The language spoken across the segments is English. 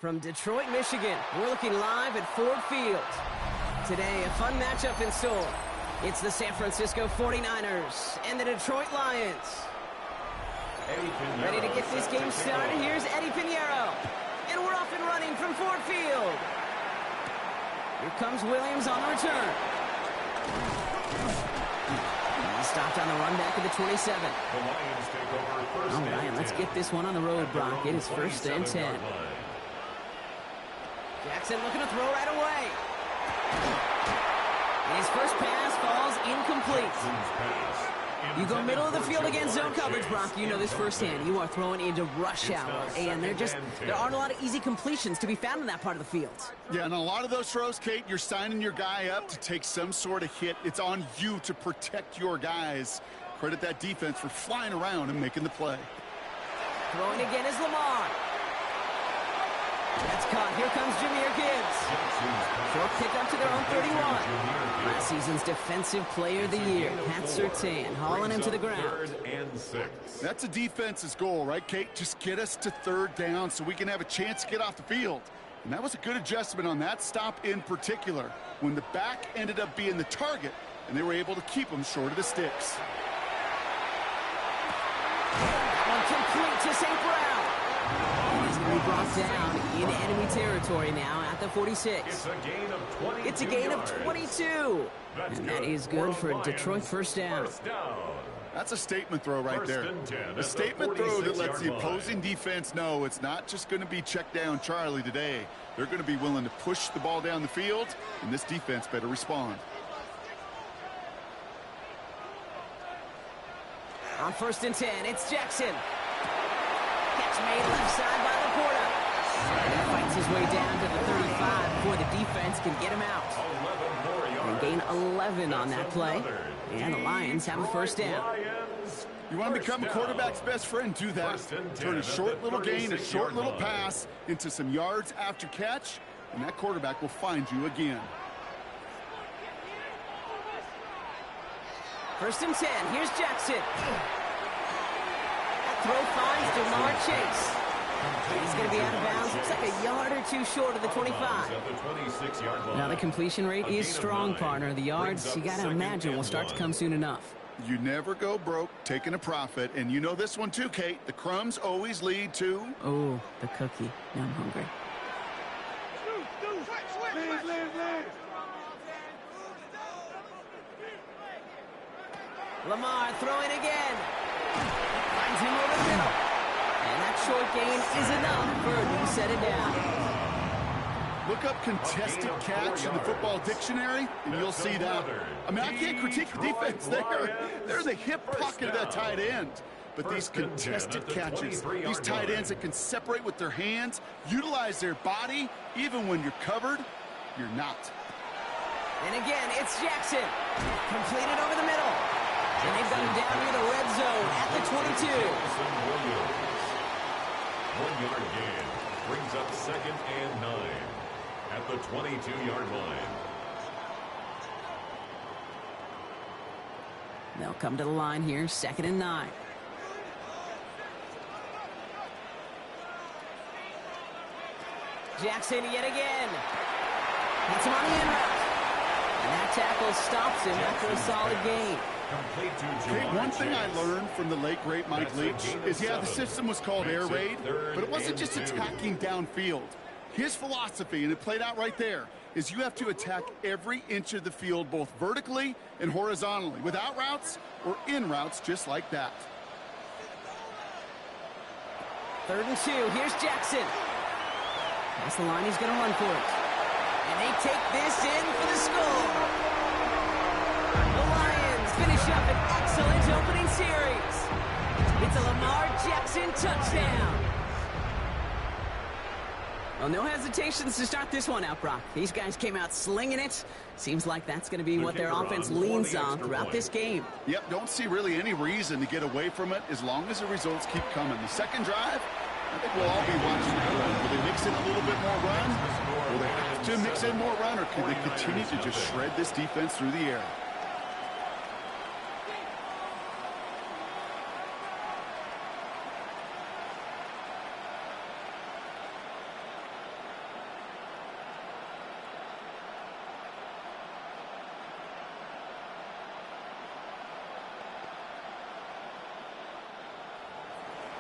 From Detroit, Michigan, we're looking live at Ford Field. Today, a fun matchup in store. It's the San Francisco 49ers and the Detroit Lions. Ready to get this game started? Here's Eddie Pinheiro. And we're off and running from Ford Field. Here comes Williams on the return. He stopped on the run back at the 27. All right, let's get this one on the road, Brock. It is 1st and 10. Jackson looking to throw right away. And his first pass falls incomplete. You go middle of the field against zone coverage, Brock. You know this firsthand. You are throwing into rush hour, and there aren't a lot of easy completions to be found in that part of the field. Yeah, and a lot of those throws, Kate, you're signing your guy up to take some sort of hit. It's on you to protect your guys. Credit that defense for flying around and making the play. Throwing again is Lamar. That's caught. Here comes Jahmyr Gibbs. Short pickup to their own 31. Last season's Defensive Player of the Year, Pat Surtain, hauling him to the ground. That's a defense's goal, right, Kate? Just get us to third down so we can have a chance to get off the field. And that was a good adjustment on that stop in particular, when the back ended up being the target, and they were able to keep them short of the sticks. Complete to St. Brown. He's going to be brought down in enemy territory now at the 46. It's a gain of 22. And that is good for a Detroit first down. That's a statement throw right there. A statement throw that lets the opposing defense know it's not just going to be check down Charlie today. They're going to be willing to push the ball down the field, and this defense better respond. On 1st and 10, it's Jackson. Catch made left side by Laporta. He fights his way down to the 35 before the defense can get him out. And gain 11 on that play. And the Lions have a first down. You want to become a quarterback's best friend, do that. Turn a short little gain, a short little pass into some yards after catch, and that quarterback will find you again. 1st and 10, here's Jackson. That throw finds Jamar Chase. He's going to be out of bounds. Looks like a yard or two short of the 25. Now the completion rate is strong, partner. The yards, you got to imagine, will start to come soon enough. You never go broke taking a profit, and you know this one too, Kate. The crumbs always lead to... Oh, the cookie. Now I'm hungry. Lamar throwing again. Finds him over the middle. And that short gain is enough for a new set it down. Look up contested catch in the football dictionary, and you'll see that. I mean, I can't critique the defense there. They're the hip pocket of that tight end. But these contested catches, these tight ends that can separate with their hands, utilize their body, even when you're covered, you're not. And again, it's Jackson. Completed over the middle. And they've got him down near the red zone at the 22. 1 yard gain brings up 2nd and 9 at the 22-yard line. They'll come to the line here, 2nd and 9. Jackson yet again. Hits him on the end route. And that tackle stops him after a solid gain. Okay, one thing I learned from the late, great Mike Leach is, yeah, the system was called air raid, but it wasn't just attacking downfield. His philosophy, and it played out right there, is you have to attack every inch of the field, both vertically and horizontally, without routes or in routes just like that. 3rd and 2, here's Jackson. That's the line, he's going to run for it. And they take this in for the score. The Lions finish up an excellent opening series. It's a Lamar Jackson touchdown. Well, no hesitations to start this one out, Brock. These guys came out slinging it. Seems like that's going to be what their offense leans on throughout this game. Yep, don't see really any reason to get away from it as long as the results keep coming. The second drive, I think we'll all be watching that one. Will they mix in a little bit more run? Will they have to mix in more run, or can they continue to just shred this defense through the air?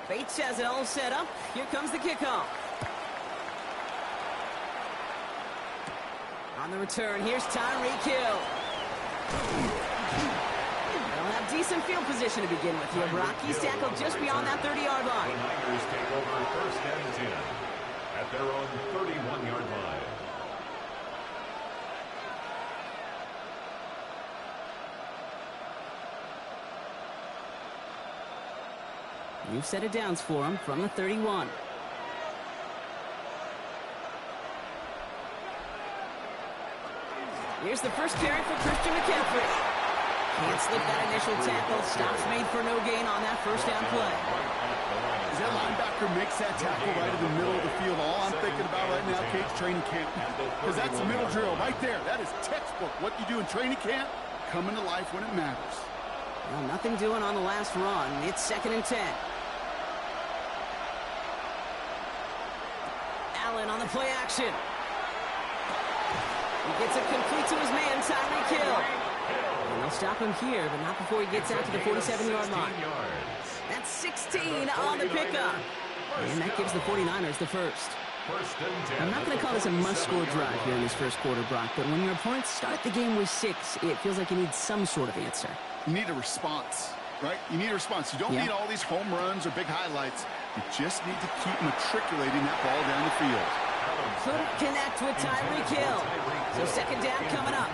Bates has it all set up. Here comes the kickoff. On the return, here's Tyreek Hill. They'll have decent field position to begin with here, Brock. He's tackled just beyond that 30-yard line. The Niners take over 1st and 10 at their own 31-yard line. New set of downs for him from the 31. Here's the first carry for Christian McCaffrey. Can't slip that initial tackle. Stops made for no gain on that first down play. As that linebacker makes that tackle right in the middle of the field, all I'm thinking about right now, Kate's training camp. Because that's the middle drill right there. That is textbook. What you do in training camp, coming to life when it matters. Well, nothing doing on the last run. It's 2nd and 10. Allen on the play action. He gets it complete to his man, Tyreek Hill. And they'll stop him here, but not before he gets out to the 47-yard line. That's 16 on the pickup. And that gives the 49ers the first. I'm not going to call this a must-score drive here in this first quarter, Brock, but when your opponents start the game with 6, it feels like you need some sort of answer. You need a response, right? You need a response. You don't need all these home runs or big highlights. You just need to keep matriculating that ball down the field. Couldn't connect with Tyreek Hill. So 2nd down coming up.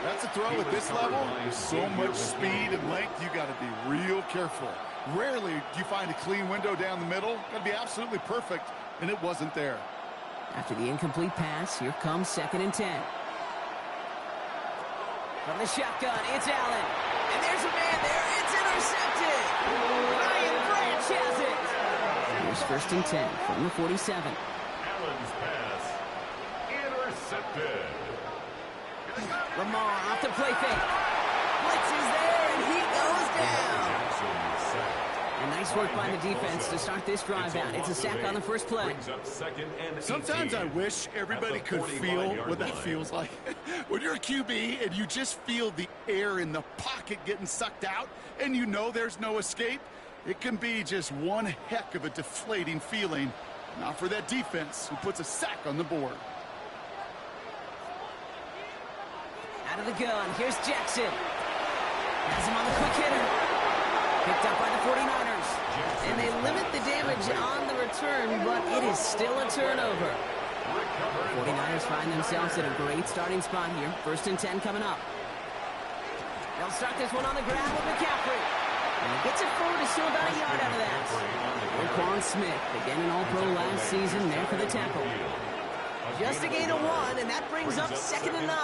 That's a throw at this level. So much speed and length, you got to be real careful. Rarely do you find a clean window down the middle. Got to be absolutely perfect, and it wasn't there. After the incomplete pass, here comes 2nd and 10. From the shotgun, it's Allen. And there's a man there. It's intercepted. Ryan Branch has it. Here's 1st and 10 from the 47. Allen's pass intercepted. Lamar off the play fake. Blitz is there, and he goes down. And nice work by the defense to start this drive out. It's a sack on the first play. Sometimes I wish everybody could feel what that feels like. When you're a QB and you just feel the air in the pocket getting sucked out and you know there's no escape, it can be just one heck of a deflating feeling. Not for that defense who puts a sack on the board. Out of the gun, here's Jackson. Has him on the quick hitter. Picked up by the 49ers. And they limit the damage on the return, but it is still a turnover. The 49ers find themselves in a great starting spot here. 1st and 10 coming up. They'll start this one on the ground with McCaffrey. And he gets it forward to still about a yard out of that. Roquan Smith, again an All-Pro last season, there for the tackle. Just a gain of 1, and that brings up 2nd and 9.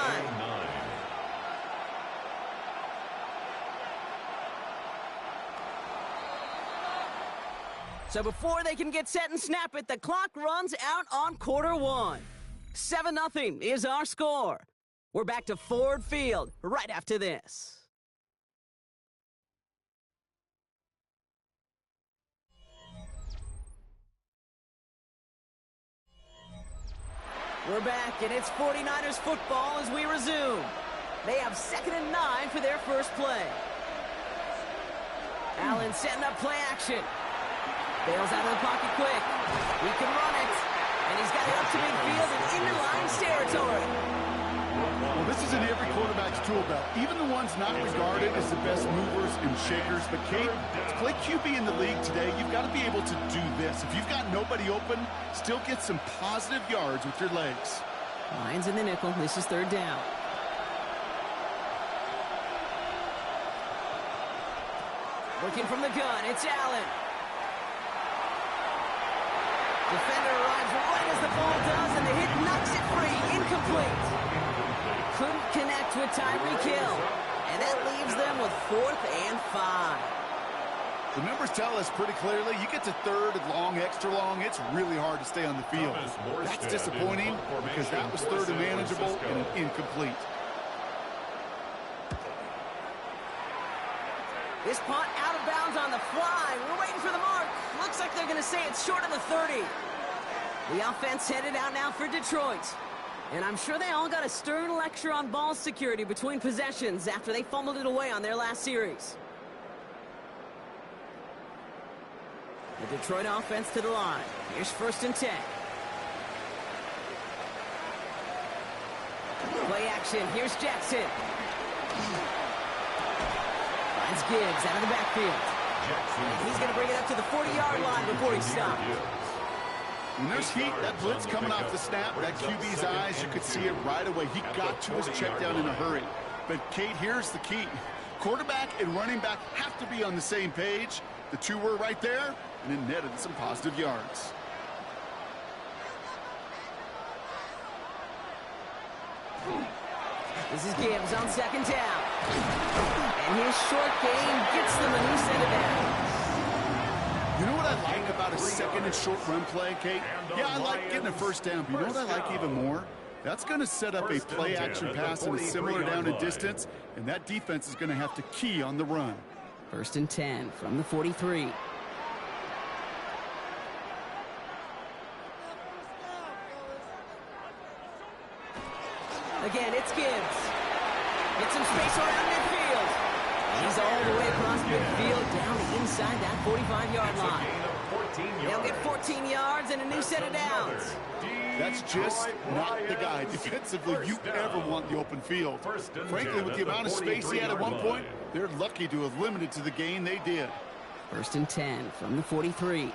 So before they can get set and snap it, the clock runs out on quarter 1. 7-0 is our score. We're back to Ford Field right after this. We're back, and it's 49ers football as we resume. They have 2nd and 9 for their first play. Allen setting up play action. Bails out of the pocket quick. He can run it. And he's got it up to midfield and into Lions territory. Well, this is in every quarterback's tool belt. Even the ones not regarded as the best movers and shakers. But, Kate, to play QB in the league today, you've got to be able to do this. If you've got nobody open, still get some positive yards with your legs. Lions in the nickel. This is 3rd down. Looking from the gun, it's Allen. Defender arrives right as the ball does, and the hit knocks it free. Incomplete. Couldn't connect with Tyreek Hill. And that leaves them with 4th and 5. The numbers tell us pretty clearly, you get to 3rd and long, extra long, it's really hard to stay on the field. That's disappointing because that was 3rd and manageable and an incomplete. This punt out of bounds on the fly. We're waiting for the mark. Looks like they're going to say it's short of the 30. The offense headed out now for Detroit. And I'm sure they all got a stern lecture on ball security between possessions after they fumbled it away on their last series. The Detroit offense to the line. Here's 1st and 10. Play action. Here's Jackson. Finds Gibbs out of the backfield. And he's going to bring it up to the 40-yard line before he stops. When there's heat, that blitz coming off the snap, that QB's eyes, you could see it right away. He got to his check down in a hurry. But, Kate, here's the key. Quarterback and running back have to be on the same page. The two were right there, and it netted some positive yards. This is Gibbs on 2nd down. And his short game gets them a new set of downs. You know what I like second and short run play, Kate? Yeah, I like getting a first down. But you know what I like even more? That's going to set up a play-action pass in a similar down and distance, and that defense is going to have to key on the run. 1st and 10 from the 43. Again, it's Gibbs. Get some space around midfield. He's all the way across midfield down to inside that 45-yard line. They'll get 14 yards and a new set of downs. That's just not the guy defensively you ever want in the open field. Frankly, with the amount of space he had at one point, they're lucky to have limited to the gain they did. 1st and 10 from the 43.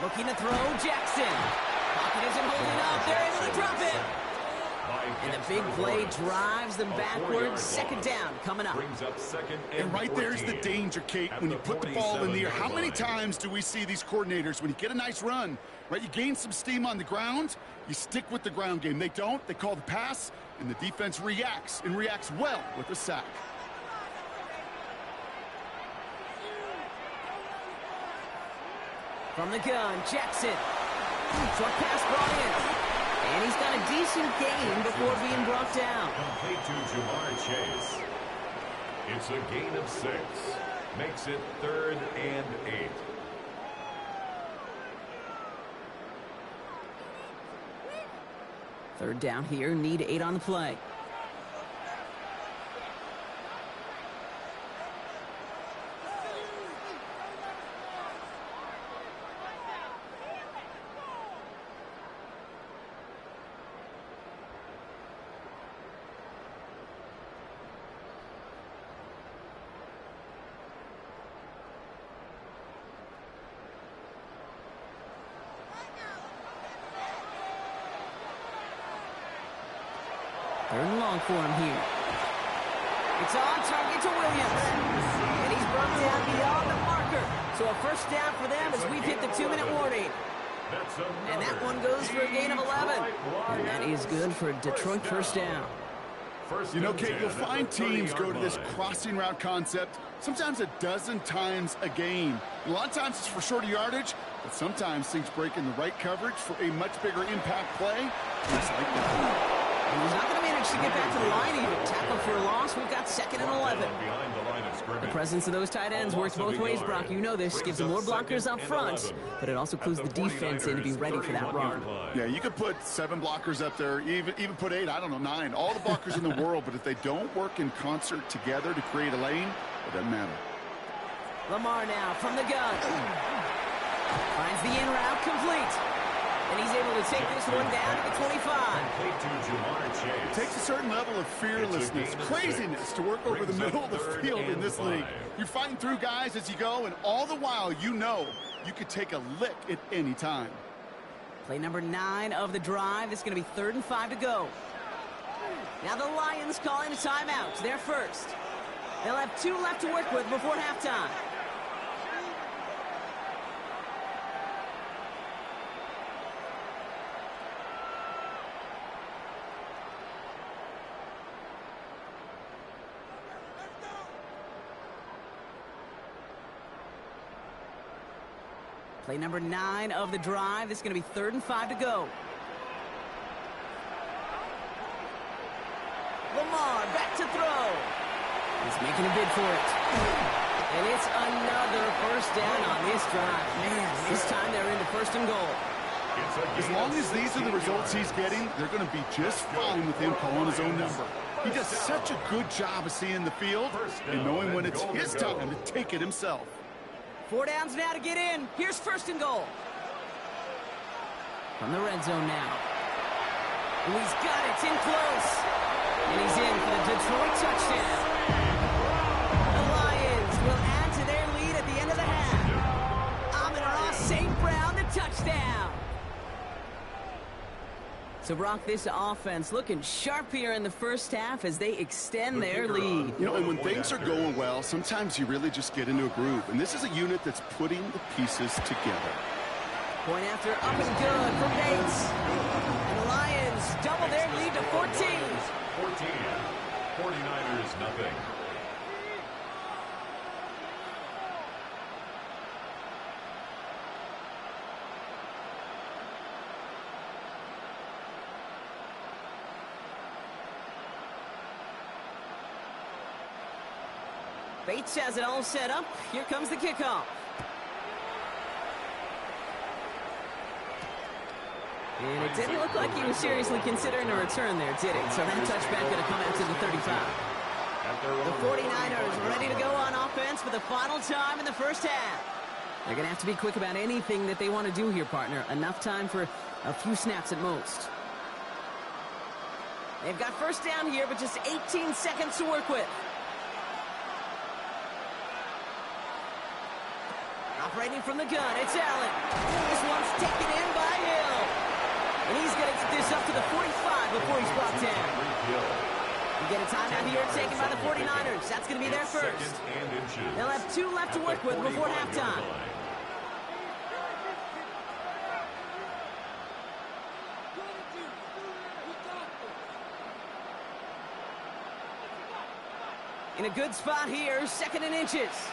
Looking to throw, Jackson. Pocket isn't holding up. They're able to drop it. And the big play drives them backwards. 2nd down coming up. And right there's the danger, Kate, when you put the ball in the air. How many times do we see these coordinators, when you get a nice run, right, you gain some steam on the ground, you stick with the ground game. They don't. They call the pass, and the defense reacts, and reacts well with a sack. From the gun, Jackson. Short pass brought in. And he's got a decent gain before being brought down. Complete to Jamar Chase. It's a gain of 6. Makes it 3rd and 8. Third down here, need 8 on the play. Third and long for him here. It's on target to Williams. And he's brought down beyond the marker. So a first down for them as we've hit the 2-minute warning. And that one goes for a gain of 11. And that is good for a Detroit first down. You know, Kate, you'll find teams go to this crossing route concept sometimes a dozen times a game. A lot of times it's for shorter yardage, but sometimes things break in the right coverage for a much bigger impact play. Just like that. He's not going to manage to get back to the line even. Tackle for a loss. We've got 2nd and 11. The presence of those tight ends works both ways, Brock. You know this. Gives them more blockers up front, but it also clues the defense in to be ready for that run. Yeah, you could put 7 blockers up there, even put 8, I don't know, 9. All the blockers in the world, but if they don't work in concert together to create a lane, it doesn't matter. Lamar now from the gun. Finds the in route complete. And he's able to take this one down to the 25. It takes a certain level of fearlessness, craziness to work over the middle of the field in this league. You're fighting through guys as you go, and all the while you know you could take a lick at any time. Play number 9 of the drive. It's going to be 3rd and 5 to go. Now the Lions calling a timeout. They're first. They'll have 2 left to work with before halftime. Play number 9 of the drive. It's going to be 3rd and 5 to go. Lamar back to throw. He's making a bid for it. And it's another first down on this drive. Man, this time they're into 1st and goal. As long as these are the results he's getting, they're going to be just fine with him calling his own number. He does such a good job of seeing the field and knowing when it's his time to take it himself. 4 downs now to get in. Here's 1st and goal. From the red zone now. And he's got it in close. And he's in for the Detroit touchdown. The Lions will add to their lead at the end of the half. Amon-Ra St. Brown, the touchdown. So, Brock, this offense looking sharp here in the first half as they extend their lead. You know, and when things are going well, sometimes you really just get into a groove. And this is a unit that's putting the pieces together. Point after up and good for Bates. And the Lions double their lead to 14. 14. 49ers nothing. Bates has it all set up. Here comes the kickoff. And it didn't look like he was seriously considering a return there, did it? So that touchback going to come out to the 35. The 49ers ready to go on offense for the final time in the first half. They're going to have to be quick about anything that they want to do here, partner. Enough time for a few snaps at most. They've got first down here, but just 18 seconds to work with. Operating from the gun, it's Allen. This one's taken in by Hill. And he's going to get this up to the 45 before he's brought down. We get a timeout here taken by the 49ers. That's going to be their first. They'll have 2 left to work with before halftime. In a good spot here, 2nd and inches.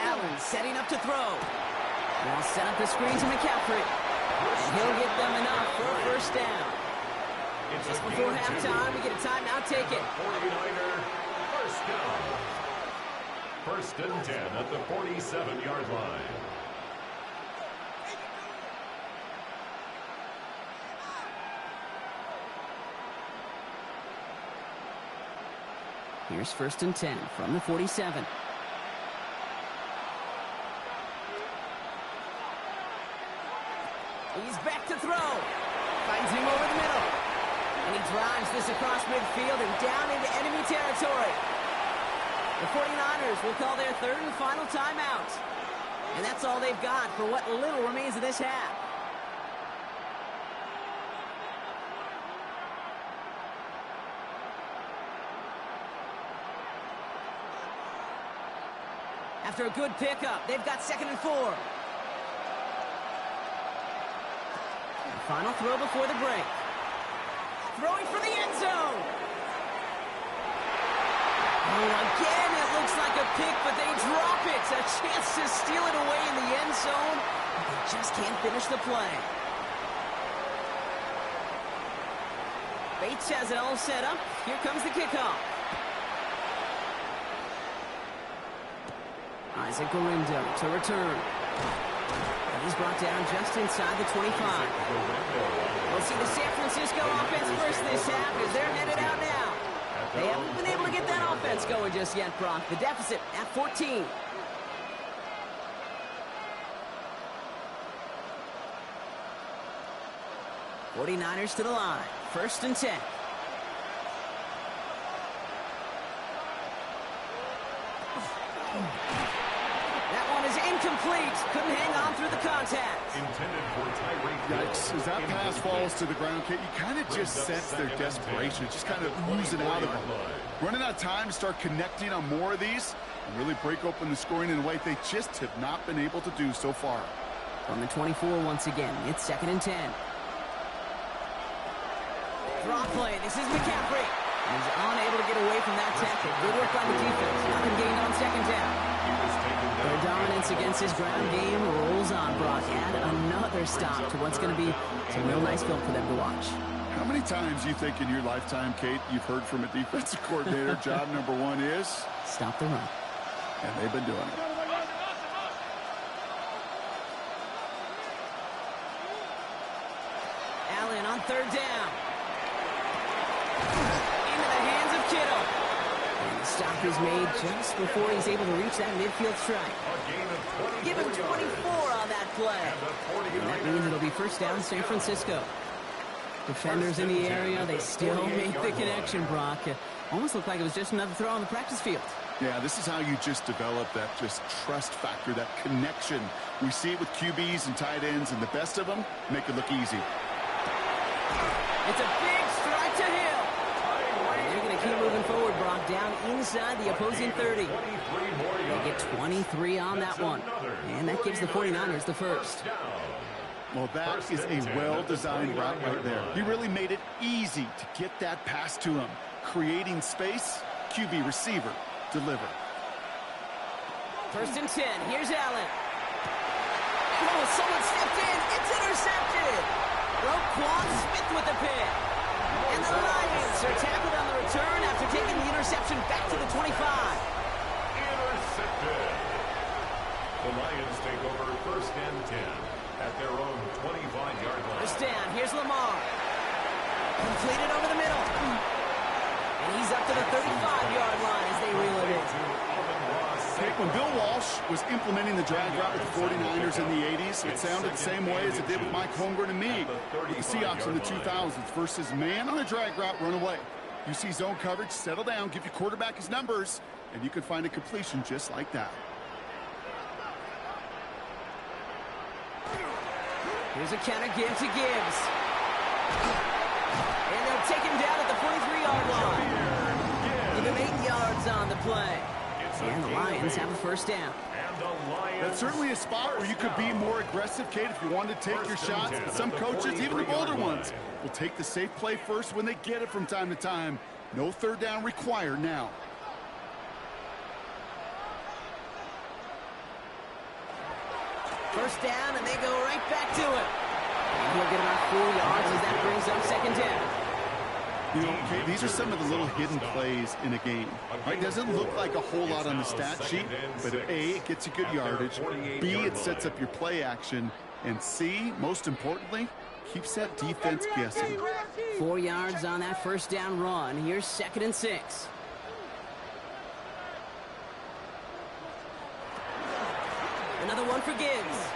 Allen setting up to throw. They'll set up the screen to McCaffrey. And he'll get them enough for a first down. Just before halftime, we get a timeout taken. 49er first down. 1st and 10 at the 47-yard line. Here's 1st and 10 from the 47. He's back to throw. Finds him over the middle. And he drives this across midfield and down into enemy territory. The 49ers will call their 3rd and final timeout. And that's all they've got for what little remains of this half. After a good pickup, they've got 2nd and 4. And final throw before the break. Throwing for the end zone. Oh, again, it looks like a pick, but they drop it. A chance to steal it away in the end zone. But they just can't finish the play. Bates has it all set up. Here comes the kickoff. Isaac Guerrero to return. And he's brought down just inside the 25. We'll see the San Francisco offense first this half as they're headed out now. They haven't been able to get that offense going just yet, Brock. The deficit at 14. '49ers to the line. 1st and 10. That one is incomplete. Couldn't hang on through the contact. Intended for Tyreek. Yikes. As that pass falls to the ground, Kate, you kind of just sense their desperation. Just kind of oozing out of them. Running out of time to start connecting on more of these and really break open the scoring in a way they just have not been able to do so far. On the 24 once again, it's 2nd and 10. Draw play. This is McCaffrey. He's unable to get away from that tackle. Good work by the defense. Nothing gained on 2nd down. Their dominance against his ground game rolls on, Brock. Add another stop to what's going to be some real nice film for them to watch. How many times do you think in your lifetime, Kate, you've heard from a defensive coordinator, job number 1 is? Stop the run. And they've been doing it. Allen on 3rd down. Into the hands of Kittle. And the stop is made just before he's able to reach that midfield strike. Give him 24 on that play. And that means it'll be 1st down San Francisco. Defenders in the area, they still make the connection, Brock. It almost looked like it was just another throw on the practice field. Yeah, this is how you just develop that just trust factor, that connection. We see it with QBs and tight ends, and the best of them make it look easy. It's a big strike to Hill. And they're going to keep moving forward, Brock, down inside the opposing 30. They get 23 on that one. And that gives the 49ers the first. Well, that is a well-designed route right there. He really made it easy to get that pass to him. Creating space, QB receiver, deliver. 1st and 10. Here's Allen. Oh, someone stepped in. It's intercepted. Roquan Smith with the pick. And the Lions are tackled on the return after taking the interception back to the 25. Intercepted. The Lions take over 1st and 10 at their own 25-yard line. First down. Here's Lamar. Completed over the middle. And he's up to the 35-yard line as they reel it in. When Bill Walsh was implementing the drag route with the 49ers in the 80s, it sounded the same way as it did with Mike Holmgren and me with the Seahawks in the 2000s versus man on a drag route, run away. You see zone coverage, settle down, give your quarterback his numbers, and you can find a completion just like that. Here's a counter give to Gibbs. And they'll take him down at the 43-yard line. Give him 8 yards on the play. And the Lions have a first down. That's certainly a spot where you could be more aggressive, Kate, if you wanted to take your shots. Some coaches, even the bolder ones, will take the safe play first when they get it from time to time. No third down required now. First down, and they go right back to it. And he'll get about 4 yards as that brings up second down. You know, Kate, these are some of the little hidden plays in a game. Right? Doesn't look like a whole lot on the stat sheet, but A, it gets you good yardage. B, it sets up your play action. And C, most importantly, keeps that defense guessing. 4 yards on that first down run. Here's 2nd and 6. Another one for Gibbs.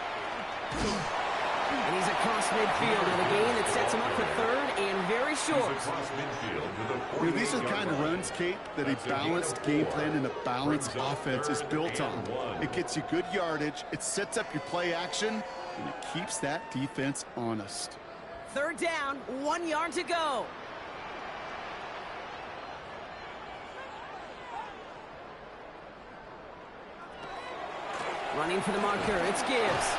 And he's across midfield with a gain that sets him up for 3rd and very short. You know, these are the kind of runs, Kate, that a balanced game plan and a balanced offense is built on. It gets you good yardage, it sets up your play action, and it keeps that defense honest. 3rd down, 1 yard to go. Running for the marker, it's Gibbs.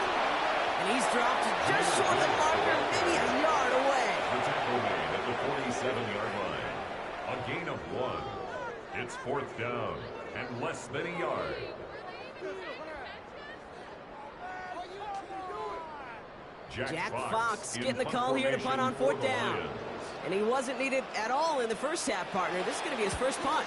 And he's dropped just short of the marker, maybe a yard away. The tackle made at the 47-yard line. A gain of 1. It's 4th down and less than a yard. Jack Fox getting the call here to punt on 4th down. And he wasn't needed at all in the first half, partner. This is going to be his first punt.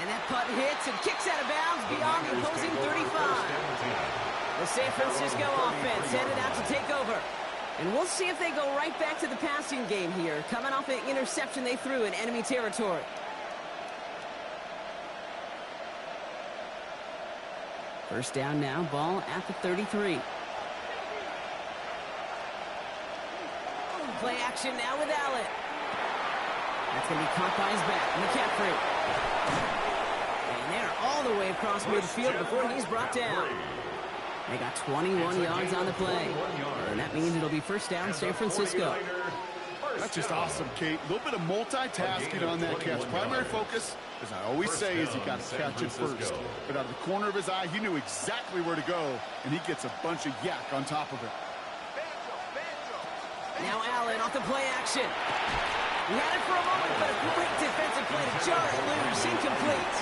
And that punt hits and kicks out of bounds beyond the opposing 35. The San Francisco offense headed out to take over. And we'll see if they go right back to the passing game here, coming off an interception they threw in enemy territory. First down now, ball at the 33. Play action now with Allen. That's going to be caught by his back, McCaffrey. And they're all the way across midfield before he's brought down. They got 21 yards on the play. And that means it'll be first down San Francisco. That's just awesome, Kate. A little bit of multitasking on that catch. Primary focus, as I always say, is you got to catch it first. But out of the corner of his eye, he knew exactly where to go, and he gets a bunch of yak on top of it. Now Allen off the play action. He had it for a moment, but a great defensive play to jar it loose, incomplete.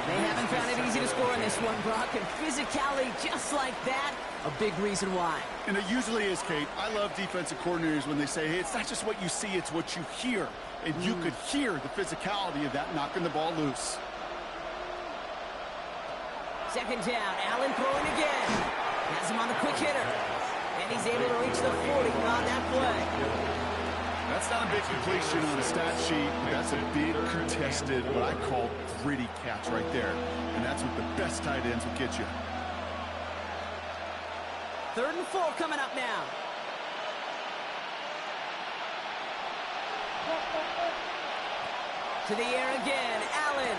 They haven't found it easy to score in this one, Brock, and physicality just like that, a big reason why. And it usually is, Kate. I love defensive coordinators when they say, hey, it's not just what you see, it's what you hear. And you could hear the physicality of that knocking the ball loose. Second down, Allen throwing again. Has him on the quick hitter. And he's able to reach the 40 on that play. That's not a big completion on a stat sheet. That's a big contested, what I call gritty catch right there. And that's what the best tight ends will get you. 3rd and 4 coming up now. To the air again, Allen.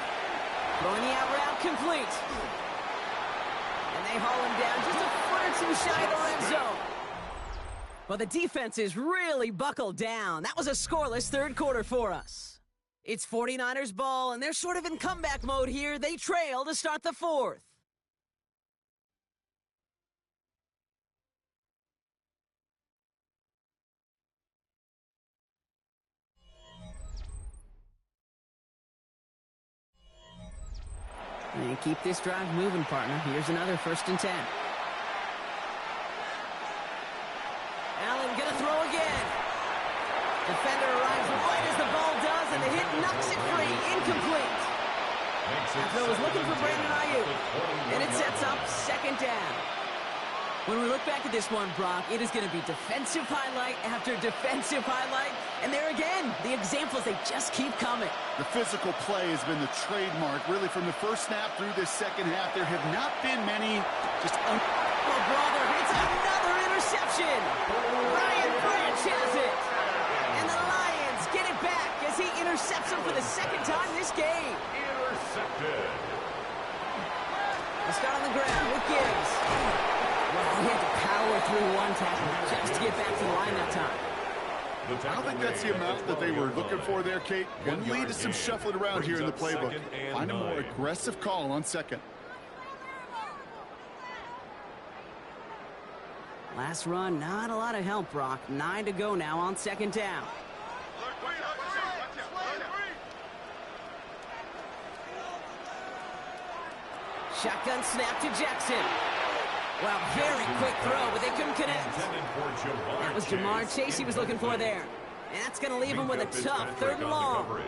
Throwing the out route complete. And they haul him down just a foot or two shy of the red zone. Well, the defense is really buckled down. That was a scoreless 3rd quarter for us. It's 49ers ball, and they're sort of in comeback mode here. They trail to start the 4th. And keep this drive moving, partner. Here's another 1st and 10. Allen gonna throw again. Defender arrives right as the ball does, and the hit knocks it free. Incomplete. After was looking for Brandon Ayuk, and it sets up second down. When we look back at this one, Brock, it is going to be defensive highlight after defensive highlight. And there again, the examples, they just keep coming. The physical play has been the trademark, really, from the first snap through this second half. There have not been many just... Oh, brother, it's another interception. Ryan Branch has it. And the Lions get it back as he intercepts him for the second time this game. Intercepted. The start on the ground with Gibbs. Well, he had to power through one tackle just to get back to the line that time. I don't think that's the amount that they were looking for there, Kate. Going to lead to some shuffling around here in the playbook. Find a more aggressive call on second. Last run, not a lot of help, Brock. 9 to go now on second down. Shotgun snap to Jackson. Well, very quick throw, but they couldn't connect. That was Jamar Chase he was looking for there. And that's going to leave him with a tough 3rd and long.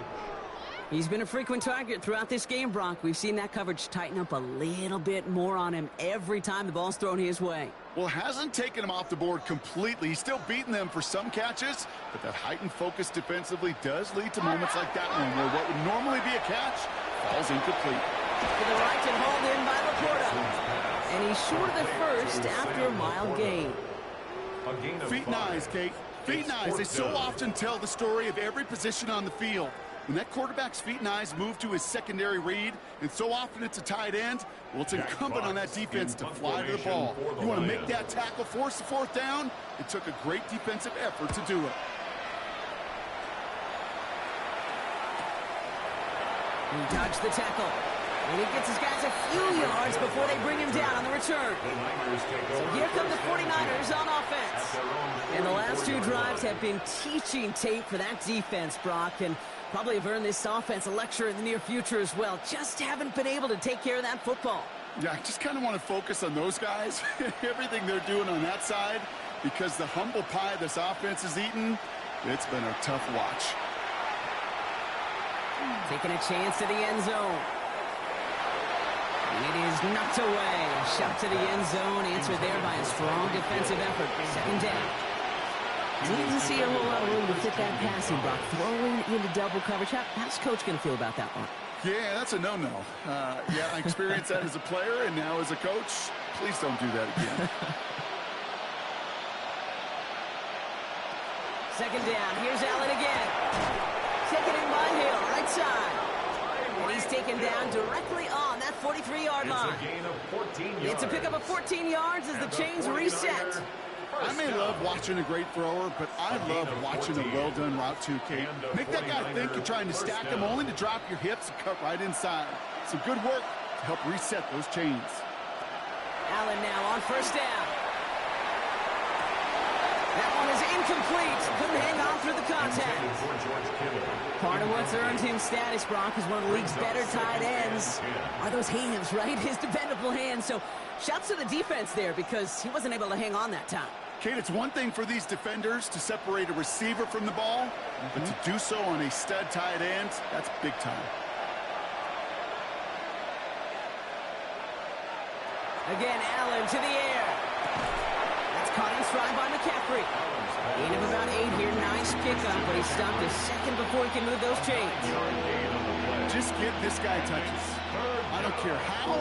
He's been a frequent target throughout this game, Brock. We've seen that coverage tighten up a little bit more on him every time the ball's thrown his way. Well, hasn't taken him off the board completely. He's still beating them for some catches, but that heightened focus defensively does lead to moments like that one where what would normally be a catch falls incomplete. To the right and hauled in by Laporta. And he's short of the first after a mild gain. Feet and eyes, Kate. Feet and eyes. They so often tell the story of every position on the field. When that quarterback's feet and eyes move to his secondary read, and so often it's a tight end, well, it's incumbent on that defense to fly to the ball. You want to make that tackle, force the 4th down? It took a great defensive effort to do it. He dodged the tackle. And he gets his guys a few yards before they bring him down on the return. So here come the 49ers on offense. And the last 2 drives have been teaching tape for that defense, Brock, and probably have earned this offense a lecture in the near future as well. Just haven't been able to take care of that football. Yeah, I just kind of want to focus on those guys, everything they're doing on that side, because the humble pie this offense has eaten, it's been a tough watch. Taking a chance to the end zone. It is knocked away. Shot to the end zone. Answered there by a strong defensive effort. Second down. Didn't see a whole lot of room to fit that passing, Brock. Throwing into double coverage. How's Coach going to feel about that one? Yeah, that's a no-no. Yeah, I experienced that as a player and now as a coach. Please don't do that again. Second down. Here's Allen again. Taken in by Hill, right side. And he's taken down directly on that 43-yard line. It's a gain of 14 yards. It's a pickup of 14 yards as the chains reset. I may love watching a great thrower, but I love watching a well-done route too, Kate. Make that guy think you're trying to stack him only to drop your hips and cut right inside. Some good work to help reset those chains. Allen now on first down. That one is incomplete. Couldn't hang on through the contact. Part of what's earned him status, Brock, is one of the league's better tight ends. Are those hands, right? His dependable hands. So shouts to the defense there because he wasn't able to hang on that time. Kate, it's one thing for these defenders to separate a receiver from the ball, but to do so on a stud tight end, that's big time. Again, Allen to the air. That's caught in stride by McCaffrey. Gain of about 8 here. Nice pickup, but he stopped a second before he can move those chains. Just get this guy touches. I don't care how,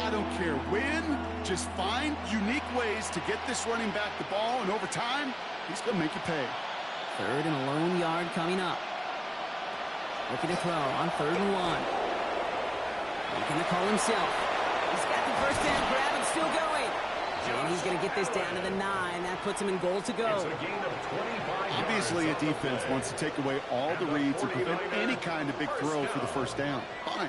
I don't care when. Just find unique ways to get this running back the ball, and over time, he's going to make you pay. 3rd and a lone yard coming up. Looking to throw on 3rd and 1. Making the call himself. He's got the first down grab and still going. And he's going to get this down to the 9. That puts him in goal to go. Obviously, a defense wants to take away all the reads and prevent any kind of big throw for the first down. Fine.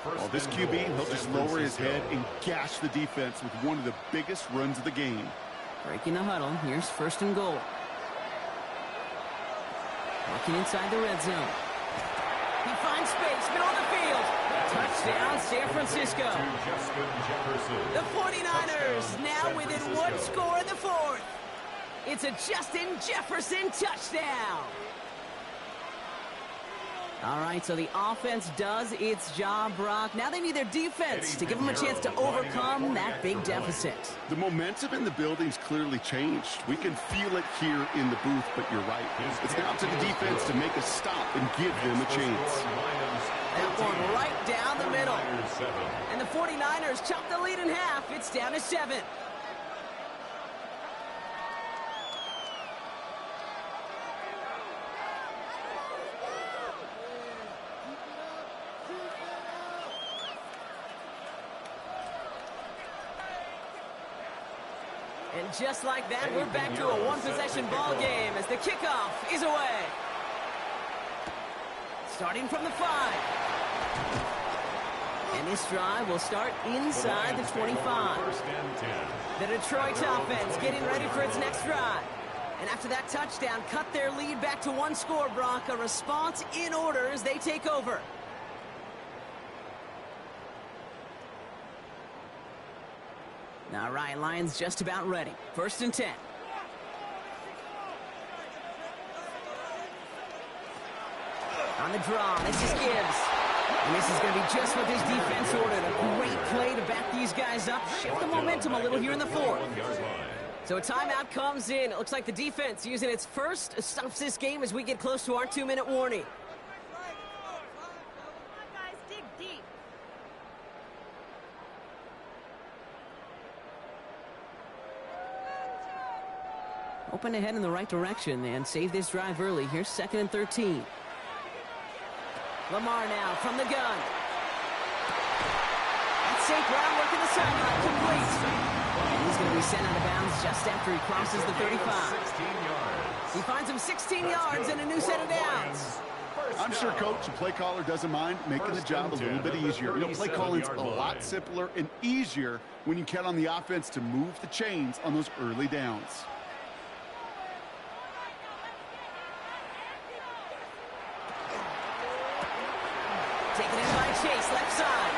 Well, this QB, he'll just lower his head and gash the defense with one of the biggest runs of the game. Breaking the huddle. Here's 1st and goal. Working inside the red zone. He finds space, middle of the field. Touchdown, San Francisco. The 49ers now within 1 score in the 4th. It's a Justin Jefferson touchdown. All right, so the offense does its job, Brock. Now they need their defense to give them a chance to overcome that big deficit. The momentum in the building's clearly changed. We can feel it here in the booth, but you're right. It's now to the defense to make a stop and give them a chance. That one right down the middle. And the 49ers chop the lead in half. It's down to 7. And just like that, we're back to a one-possession ball game as the kickoff is away. Starting from the 5. And this drive will start inside the 25. The Detroit offense getting ready for its next drive. And after that touchdown, cut their lead back to 1 score, Brock. A response in order as they take over. All right, Lions just about ready. 1st and 10. On the draw, this is Gibbs. And this is going to be just what this defense ordered. A great play to back these guys up. Shift the momentum a little here in the 4th. So a timeout comes in. It looks like the defense using its first stops this game as we get close to our 2-minute warning. Open ahead in the right direction and save this drive early. Here's 2nd and 13. Lamar now from the gun. That's safe groundwork in the sideline, complete. And he's going to be sent out of bounds just after he crosses the 35. He finds him 16 yards and a new set of downs. I'm sure Coach, the play caller, doesn't mind making the job a little bit easier. You know, play calling's a lot simpler and easier when you count on the offense to move the chains on those early downs. Taken in by Chase, left side.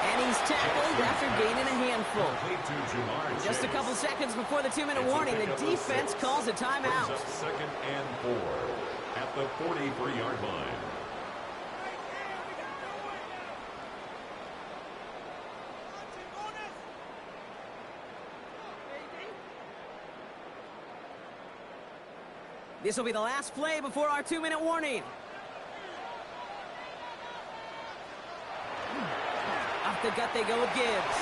And he's tackled after gaining a handful. Just a couple seconds before the 2-minute warning, the defense calls a timeout. 2nd and 4 at the 43-yard line. This will be the last play before our 2-minute warning. Off the gut they go with Gibbs.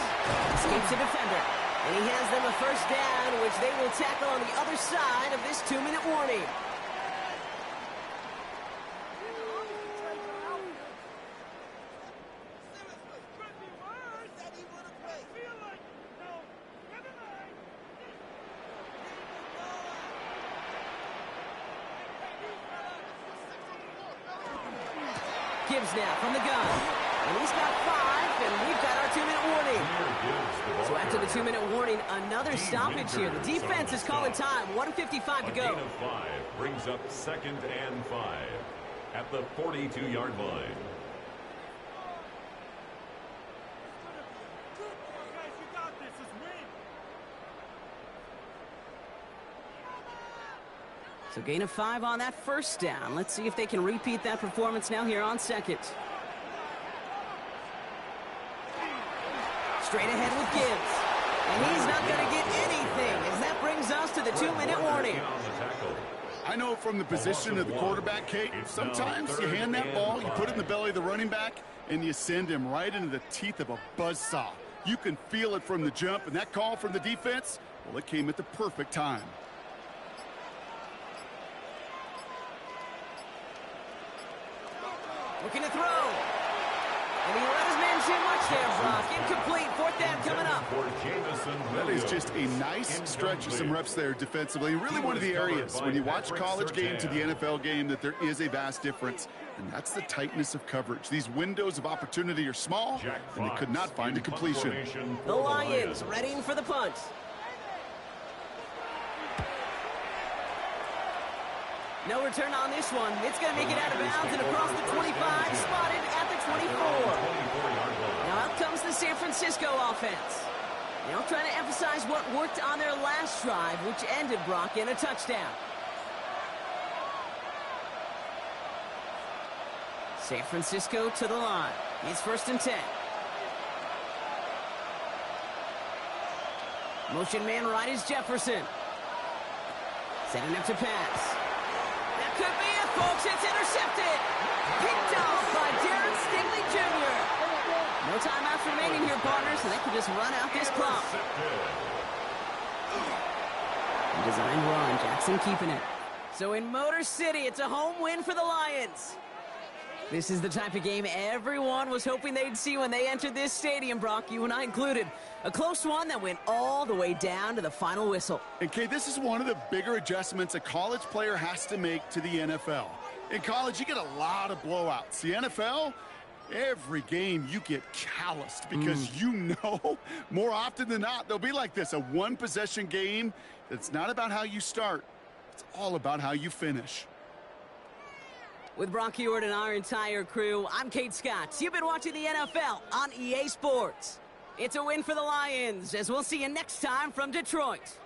Escapes the defender. And he hands them a 1st down, which they will tackle on the other side of this 2-minute warning. Gibbs now from the gun. And he's got 5, and we've got our 2-minute warning. So after the 2-minute warning, another stoppage here. The defense is calling time. 1:55 to go. A gain of 5 brings up 2nd and 5 at the 42-yard line. So gain of 5 on that 1st down. Let's see if they can repeat that performance now here on 2nd. Straight ahead with Gibbs. And he's not going to get anything as that brings us to the 2-minute warning. I know from the position of the quarterback, Kate, sometimes you hand that ball, you put it in the belly of the running back, and you send him right into the teeth of a buzzsaw. You can feel it from the jump, and that call from the defense, well, it came at the perfect time. Looking to throw. And he let his man too much there, Brock. Incomplete. 4th down coming up. That is just a nice stretch of some reps there defensively. Really one of the areas when you watch a college game to the NFL game that there is a vast difference. And that's the tightness of coverage. These windows of opportunity are small, and they could not find a completion. The Lions readying for the punt. No return on this one. It's going to make it out of bounds and across the 25, spotted at the 24. Now out comes the San Francisco offense. Now trying to emphasize what worked on their last drive, which ended, Brock, in a touchdown. San Francisco to the line. It's 1st and 10. Motion man right is Jefferson. Setting up to pass. That could be it, folks. It's intercepted. Picked off by Darren Stingley Jr. No timeouts remaining here, partners, so they can just run out this clock. Designed run. Jackson keeping it. So in Motor City, it's a home win for the Lions. This is the type of game everyone was hoping they'd see when they entered this stadium, Brock, you and I included. A close one that went all the way down to the final whistle. And, Kay, this is one of the bigger adjustments a college player has to make to the NFL. In college, you get a lot of blowouts. The NFL, every game you get calloused because you know more often than not they'll be like this, a one-possession game. It's not about how you start. It's all about how you finish. With Brock Huard and our entire crew, I'm Kate Scott. You've been watching the NFL on EA Sports. It's a win for the Lions, as we'll see you next time from Detroit.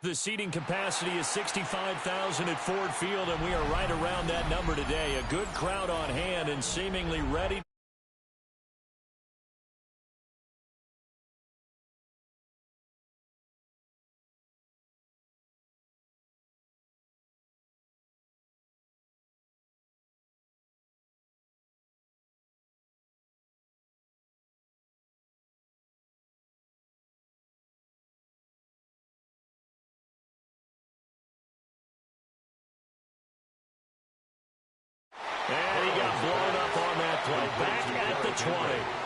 The seating capacity is 65,000 at Ford Field, and we are right around that number today. A good crowd on hand and seemingly ready. And he got blown up on that play. Back at the 20.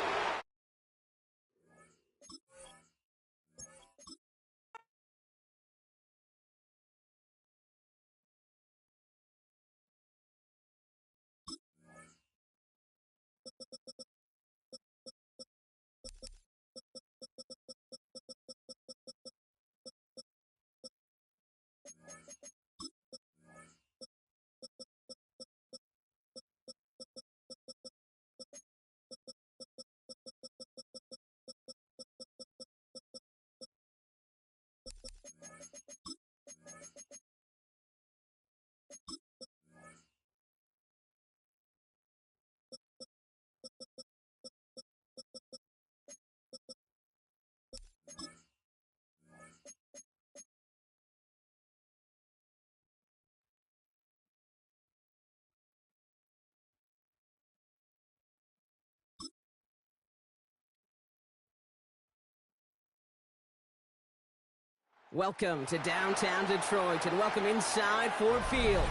Welcome to downtown Detroit and welcome inside Ford Field.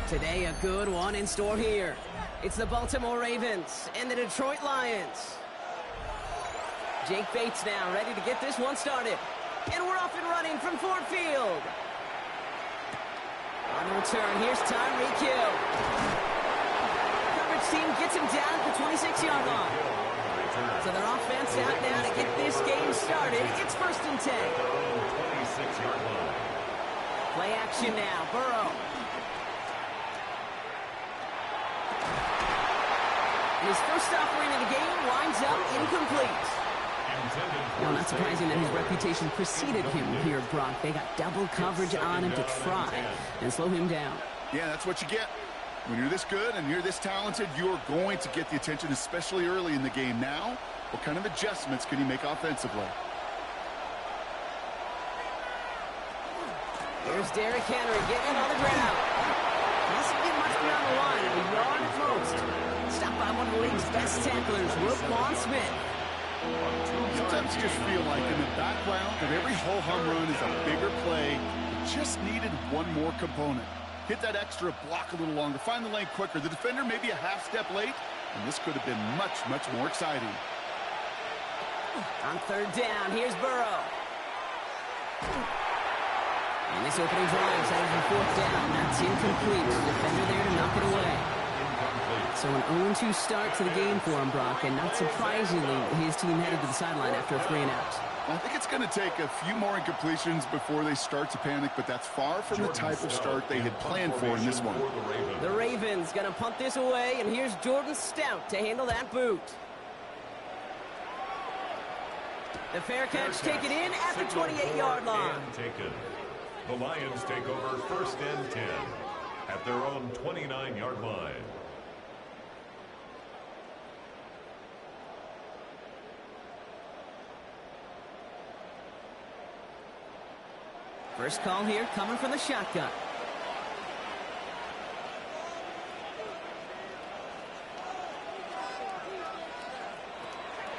Today a good one in store here. It's the Baltimore Ravens and the Detroit Lions. Jake Bates now ready to get this one started. And we're off and running from Ford Field. On the return, here's Tyreek Hill. Coverage team gets him down at the 26-yard line. So their offense out now to get this game started. It's 1st and 10. 26-yard line. Play action now. Burrow. And his first offering of the game winds up incomplete. Now, not surprising that his reputation preceded him here, Brock. They got double coverage on him to try and slow him down. Yeah, that's what you get. When you're this good and you're this talented, you're going to get the attention, especially early in the game. Now, what kind of adjustments can he make offensively? Here's Derrick Henry getting on the ground. Doesn't get much beyond the line, a yard at most. Stopped by one of the league's best tacklers, Roquan Smith. Sometimes you just feel like in the background of every whole home run is a bigger play. It just needed one more component. Hit that extra block a little longer. Find the lane quicker. The defender may be a half step late, and this could have been much, much more exciting. On 3rd down, here's Burrow. And this opening drive is out of 4th down. That's incomplete. The defender there to knock it away. So an 0-2 start to the game for him, Brock, and not surprisingly, his team headed to the sideline after a 3-and-out. I think it's going to take a few more incompletions before they start to panic, but that's far from the type of start they had planned for in this one. The Ravens going to punt this away, and here's Jordan Stout to handle that boot. The fair catch taken in at the 28-yard line. The Lions take over 1st and 10 at their own 29-yard line. First call here coming from the shotgun.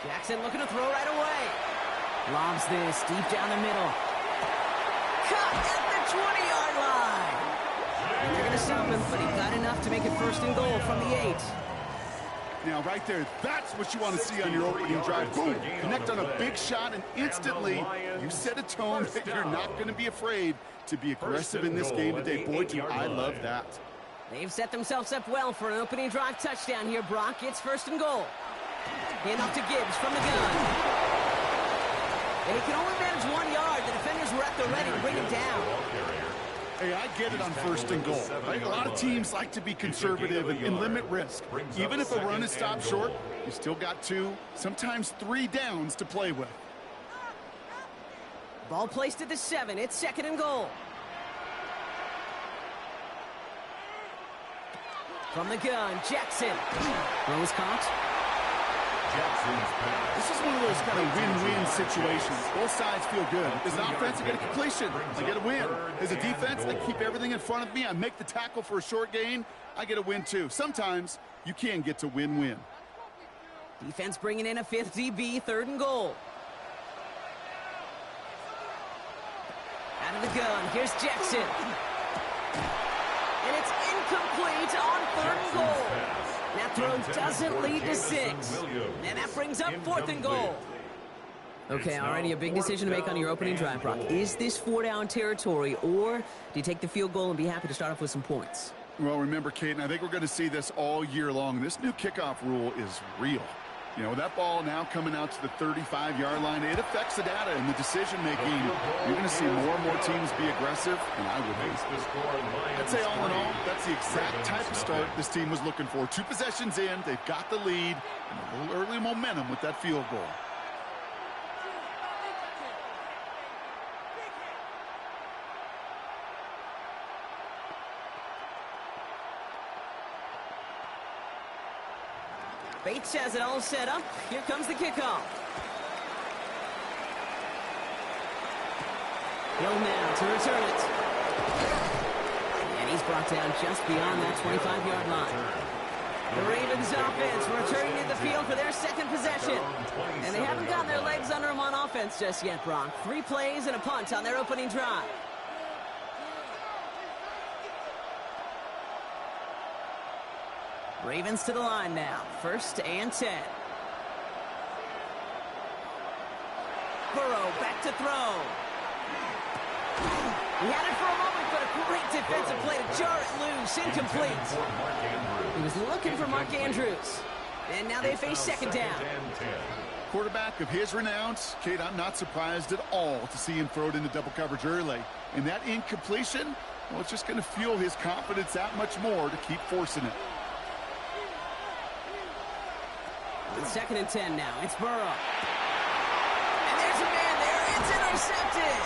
Jackson looking to throw right away. Lobs this deep down the middle. Cut at the 20-yard line. And they're going to stop him, but he got enough to make it 1st and goal from the 8. Now, right there, that's what you want to see on your opening drive. Boom, connect on a big shot, and instantly you set a tone that you're not going to be afraid to be aggressive in this game today. Boy, do I love that. They've set themselves up well for an opening drive touchdown here, Brock. It's 1st and goal. Hand off to Gibbs from the gun. And he can only manage 1 yard. The defenders were at the ready to bring him down. Hey, I get it on 1st and goal. Right? A lot of teams like to be conservative and limit risk. Even if a run is stopped short, you still got 2, sometimes 3 downs to play with. Ball placed at the 7. It's second and goal. From the gun, Jackson. Throws caught. This is one of those kind of win-win situations. Both sides feel good. As an offense, I get a completion. I get a win. As a defense, I keep everything in front of me. I make the tackle for a short gain. I get a win, too. Sometimes you can get to win-win. Defense bringing in a 5th DB, third and goal. Out of the gun, here's Jackson. And it's incomplete on third and goal. That throw doesn't lead to 6. And that brings up 4th and goal. Okay, already a big decision to make on your opening drive, Brock. Is this 4-down territory, or do you take the field goal and be happy to start off with some points? Well, remember, Caden, I think we're going to see this all year long. This new kickoff rule is real. You know, that ball now coming out to the 35-yard line, it affects the data and the decision-making. You're going to see more and more teams be aggressive, and I would hate. I'd say all in all, that's the exact type of start this team was looking for. 2 possessions in, they've got the lead, and a little early momentum with that field goal. Bates has it all set up. Here comes the kickoff. Hill now to return it. And he's brought down just beyond that 25-yard line. The Ravens offense returning to the field for their second possession. And they haven't gotten their legs under them on offense just yet, Brock. 3 plays and a punt on their opening drive. Ravens to the line now. 1st and 10. Burrow back to throw. He had it for a moment, but a great defensive play to jar it loose. Incomplete. He was looking for Mark Andrews. And now they face 2nd down. Quarterback of his renowns, Kate, I'm not surprised at all to see him throw it into double coverage early. And that incompletion, well, it's just going to fuel his confidence that much more to keep forcing it. It's 2nd and 10 now. It's Burrow. And there's a man there. It's intercepted.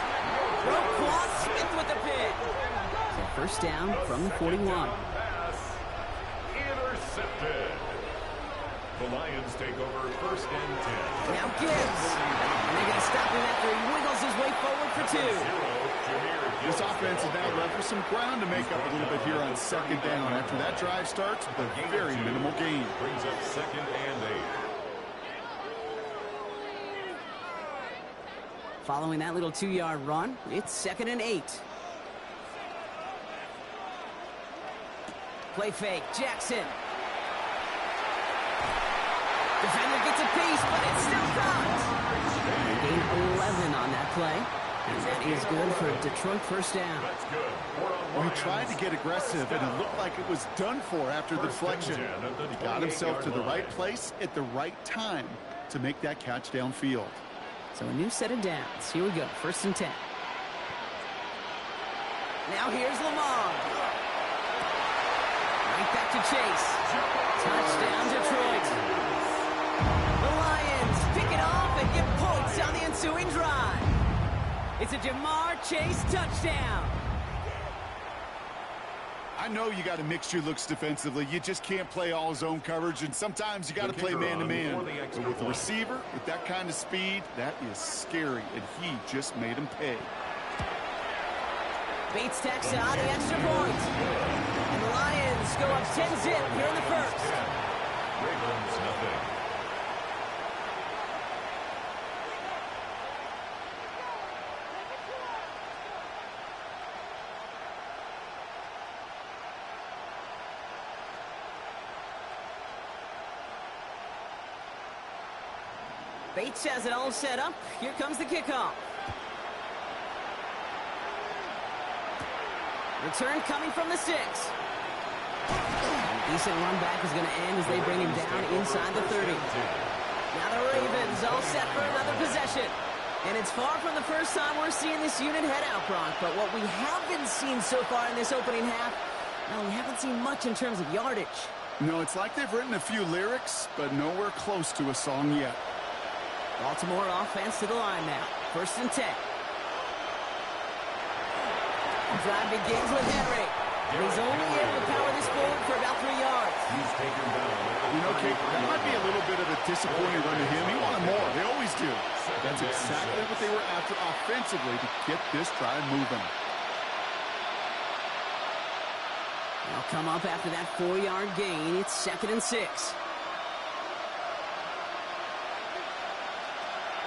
Roquan Smith with the pick. So 1st down from the 41. Intercepted. The Lions take over 1st and 10. Now Gibbs. And they're going to stop him after he wiggles his way forward for 2. This offense is now left with some ground to make up a little bit here on 2nd down. After that drive starts with a very minimal gain. Brings up 2nd and 8. Following that little 2-yard run, it's 2nd and 8. Play fake, Jackson. Defender gets a piece, but it's still caught. Gain 11 on that play. And that is good for a Detroit 1st down. Well, he tried to get aggressive, and it looked like it was done for after the deflection. He got himself to the right place at the right time to make that catch downfield. So a new set of downs. Here we go, 1st and 10. Now here's Lamar. Right back to Chase. Touchdown, Detroit. The Lions pick it off and get points on the ensuing drive. It's a Jamar Chase touchdown. I know you got to mix your looks defensively. You just can't play all zone coverage, and sometimes you got to play man-to-man. But with the receiver, with that kind of speed, that is scary, and he just made him pay. Bates tacks on the extra point. And the Lions go up 10-zip here in the 1st. Ravens nothing. Bates has it all set up. Here comes the kickoff. Return coming from the 6. Decent run back is going to end as they bring him down inside the 30. Now the Ravens all set for another possession. And it's far from the first time we're seeing this unit head out, Brock. But what we haven't seen so far in this opening half, well, we haven't seen much in terms of yardage. No, it's like they've written a few lyrics, but nowhere close to a song yet. Baltimore offense to the line now. 1st and 10. Drive begins with Henry. He's only able to power this forward for about 3 yards. He's taken down. You know, Kate, that might be a little bit of a disappointing run to him. He wanted more. They always do. That's exactly what they were after offensively to get this drive moving. They'll come up after that 4-yard gain. It's 2nd and 6.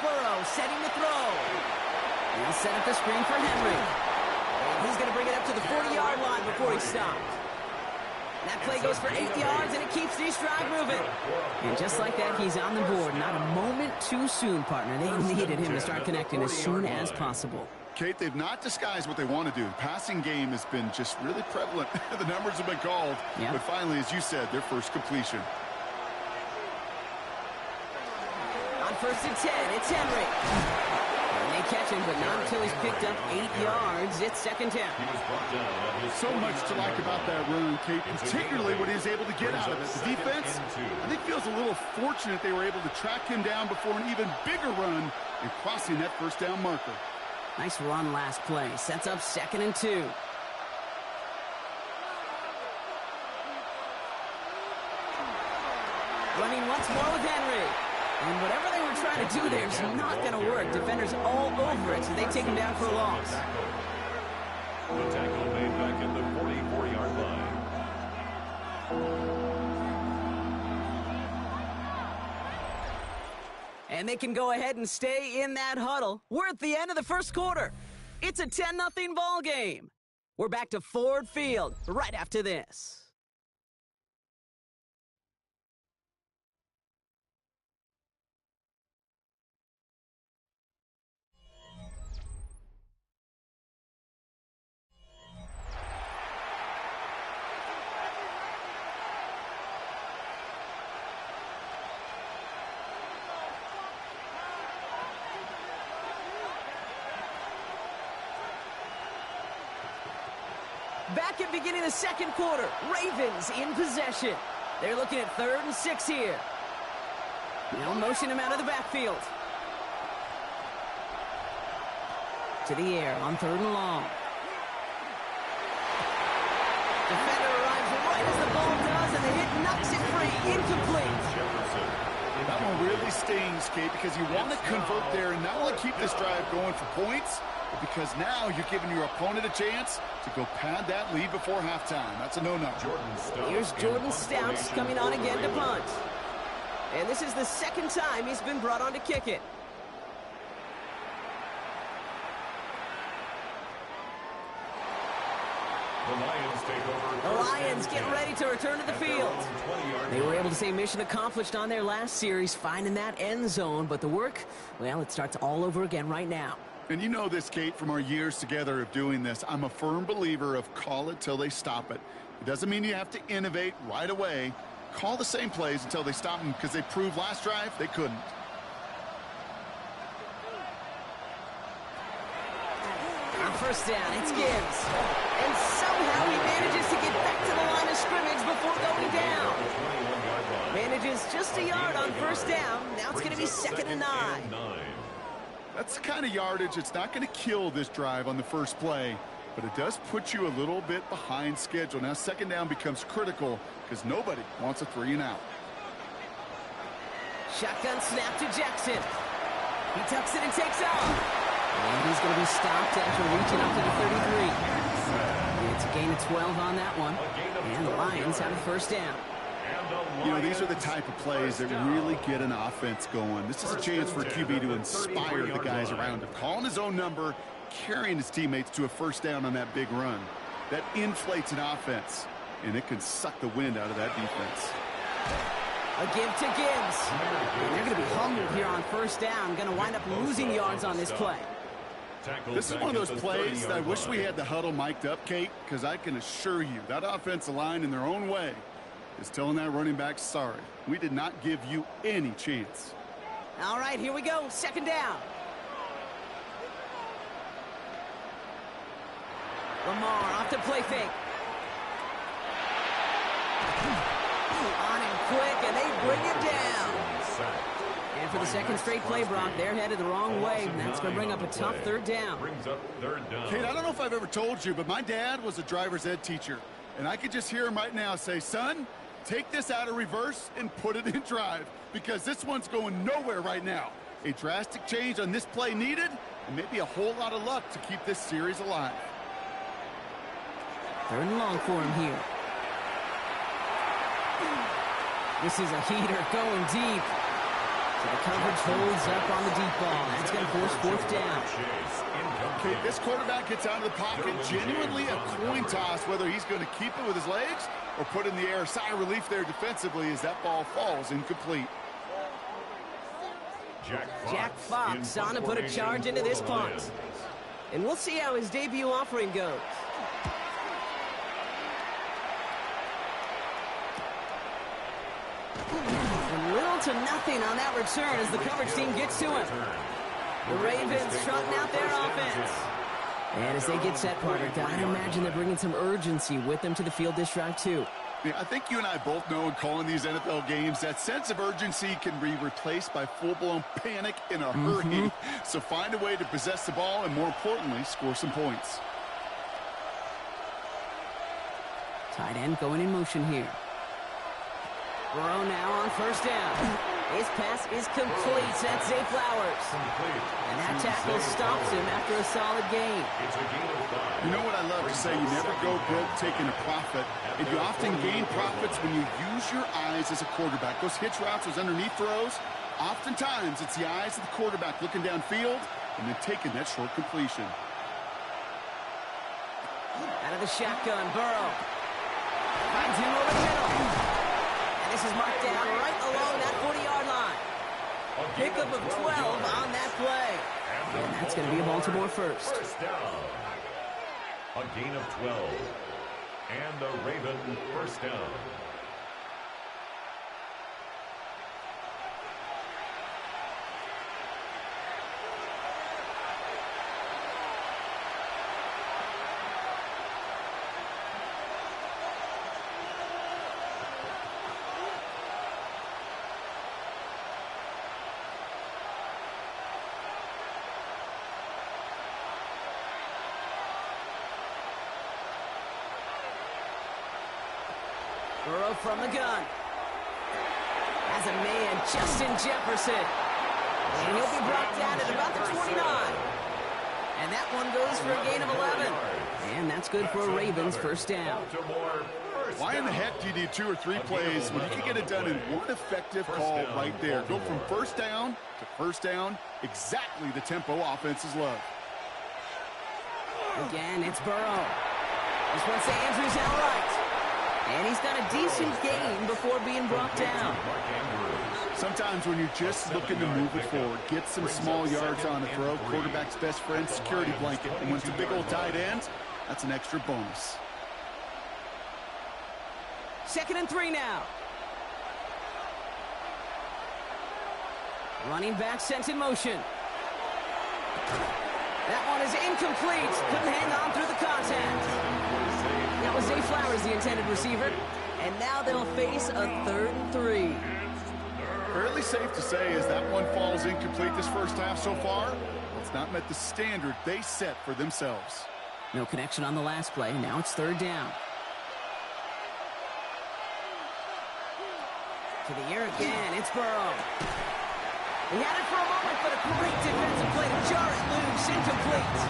Burrow setting the throw. He'll set up the screen for Henry. And he's going to bring it up to the 40-yard line before he stopped. That play goes for 8 yards, and it keeps this drive moving. And just like that, he's on the board. Not a moment too soon, partner. They needed him to start connecting as soon as possible. Kate, they've not disguised what they want to do. The passing game has been just really prevalent. The numbers have been called. Yep. But finally, as you said, their first completion. On 1st and 10, it's Henry. And they catch him, but not until he's picked up 8 yards. It's 2nd down. So much to like about that run, Kate, particularly what he was able to get out of it. The defense, I think, feels a little fortunate they were able to track him down before an even bigger run and crossing that 1st down marker. Nice run last play. Sets up 2nd and 2. Running once more with Henry. And whatever they were trying to do there is not going to work. Defenders all over it, so they take him down for a loss. The tackle made back at the 44-yard line. And they can go ahead and stay in that huddle. We're at the end of the 1st quarter. It's a 10-0 ball game. We're back to Ford Field right after this. Back at beginning of the 2nd quarter. Ravens in possession. They're looking at 3rd and 6 here. They'll motion him out of the backfield. To the air on 3rd and long. Defender arrives right as the ball does, and the hit knocks it free. Incomplete. That one really stings, Kate, because you want to convert there and not only keep this drive going for points, but because now you're giving your opponent a chance to go pad that lead before halftime. That's a no-no. Here's Jordan Stouts coming on again to punt. And this is the 2nd time he's been brought on to kick it. The Lions get ready to return to the field. They were able to say mission accomplished on their last series, finding that end zone. But the work, well, it starts all over again right now. And you know this, Kate, from our years together of doing this. I'm a firm believer of call it till they stop it. It doesn't mean you have to innovate right away. Call the same plays until they stop them, because they proved last drive they couldn't. On 1st down, it's Gibbs. And somehow he manages to get back to the line of scrimmage before going down. Manages just a yard on 1st down. Now it's going to be 2nd and 9. That's the kind of yardage that's not going to kill this drive on the first play, but it does put you a little bit behind schedule. Now 2nd down becomes critical because nobody wants a 3 and out. Shotgun snap to Jackson. He tucks it and takes off. And he's going to be stopped after reaching up to the 33. It's a gain of 12 on that one. And the Lions have a 1st down. You know, these are the type of plays that really get an offense going. This is a chance for QB to inspire the guys around him. Calling his own number, carrying his teammates to a 1st down on that big run. That inflates an offense, and it can suck the wind out of that defense. A give to Gibbs. And they're going to be humbled here on 1st down. Going to wind up losing yards on this play. This is one of those plays that I wish we had the huddle mic'd up, Kate, because I can assure you that offensive line in their own way is telling that running back, sorry, we did not give you any chance. All right, here we go. 2nd down. Lamar off to play fake. On him quick, and they bring it down. And for the second straight play, Brock, they're headed the wrong way, and that's going to bring up a tough third down. Brings up third down. Kate, I don't know if I've ever told you, but my dad was a driver's ed teacher. And I could just hear him right now say, son, take this out of reverse and put it in drive, because this one's going nowhere right now. A drastic change on this play needed, and maybe a whole lot of luck to keep this series alive. Third and long for him here. This is a heater going deep. So the coverage holds up on the deep ball. That's going to force fourth down. Okay, this quarterback gets out of the pocket, genuinely a coin toss, whether he's going to keep it with his legs or put in the air. Sigh of relief there defensively as that ball falls incomplete. Jack Fox on to put a charge into this punt. And we'll see how his debut offering goes. Little to nothing on that return as the coverage team gets to him. The Ravens trotting out their offense. And as they get set, Carter, I'd imagine they're bringing some urgency with them to the field this drive, too. Yeah, I think you and I both know in calling these NFL games that sense of urgency can be replaced by full-blown panic in a hurry. So find a way to possess the ball and, more importantly, score some points. Tight end going in motion here. Burrow now on first down. His pass is complete. That's Zay Flowers. And that tackle stops him after a solid gain. You know what I love to say? You never go broke taking a profit. And you often gain profits when you use your eyes as a quarterback. Those hitch routes, those underneath throws, oftentimes it's the eyes of the quarterback looking downfield and then taking that short completion. Out of the shotgun, Burrow finds him over the middle. And this is marked down right along that 40-yard line. Pickup of 12 on that play. And that's going to be a Baltimore first. First down. A gain of 12. And the Raven first down. Burrow from the gun. Has a man, Justin Jefferson. And he'll be brought down at about the 29. And that one goes for a gain of 11. And that's good for a Ravens first down. Why in the heck do you need 2 or 3 plays when you can get it done in one effective call right there? Go from first down to first down, exactly the tempo offenses love. Again, it's Burrow. This one to Andrews out right. And he's got a decent gain before being brought down. Sometimes when you're just looking to move it forward, get some small yards on the throw, quarterback's best friend, security blanket. And when it's a big old tight end, that's an extra bonus. 2nd and 3 now. Running back sent in motion. That one is incomplete. Couldn't hang on through the contact. That was Zay Flowers, the intended receiver. And now they'll face a 3rd and 3. Fairly safe to say as that one falls incomplete this first half so far, it's not met the standard they set for themselves. No connection on the last play. Now it's 3rd down. To the air again. It's Burrow. He had it for a moment, but a great defensive play to jar it loose. Incomplete.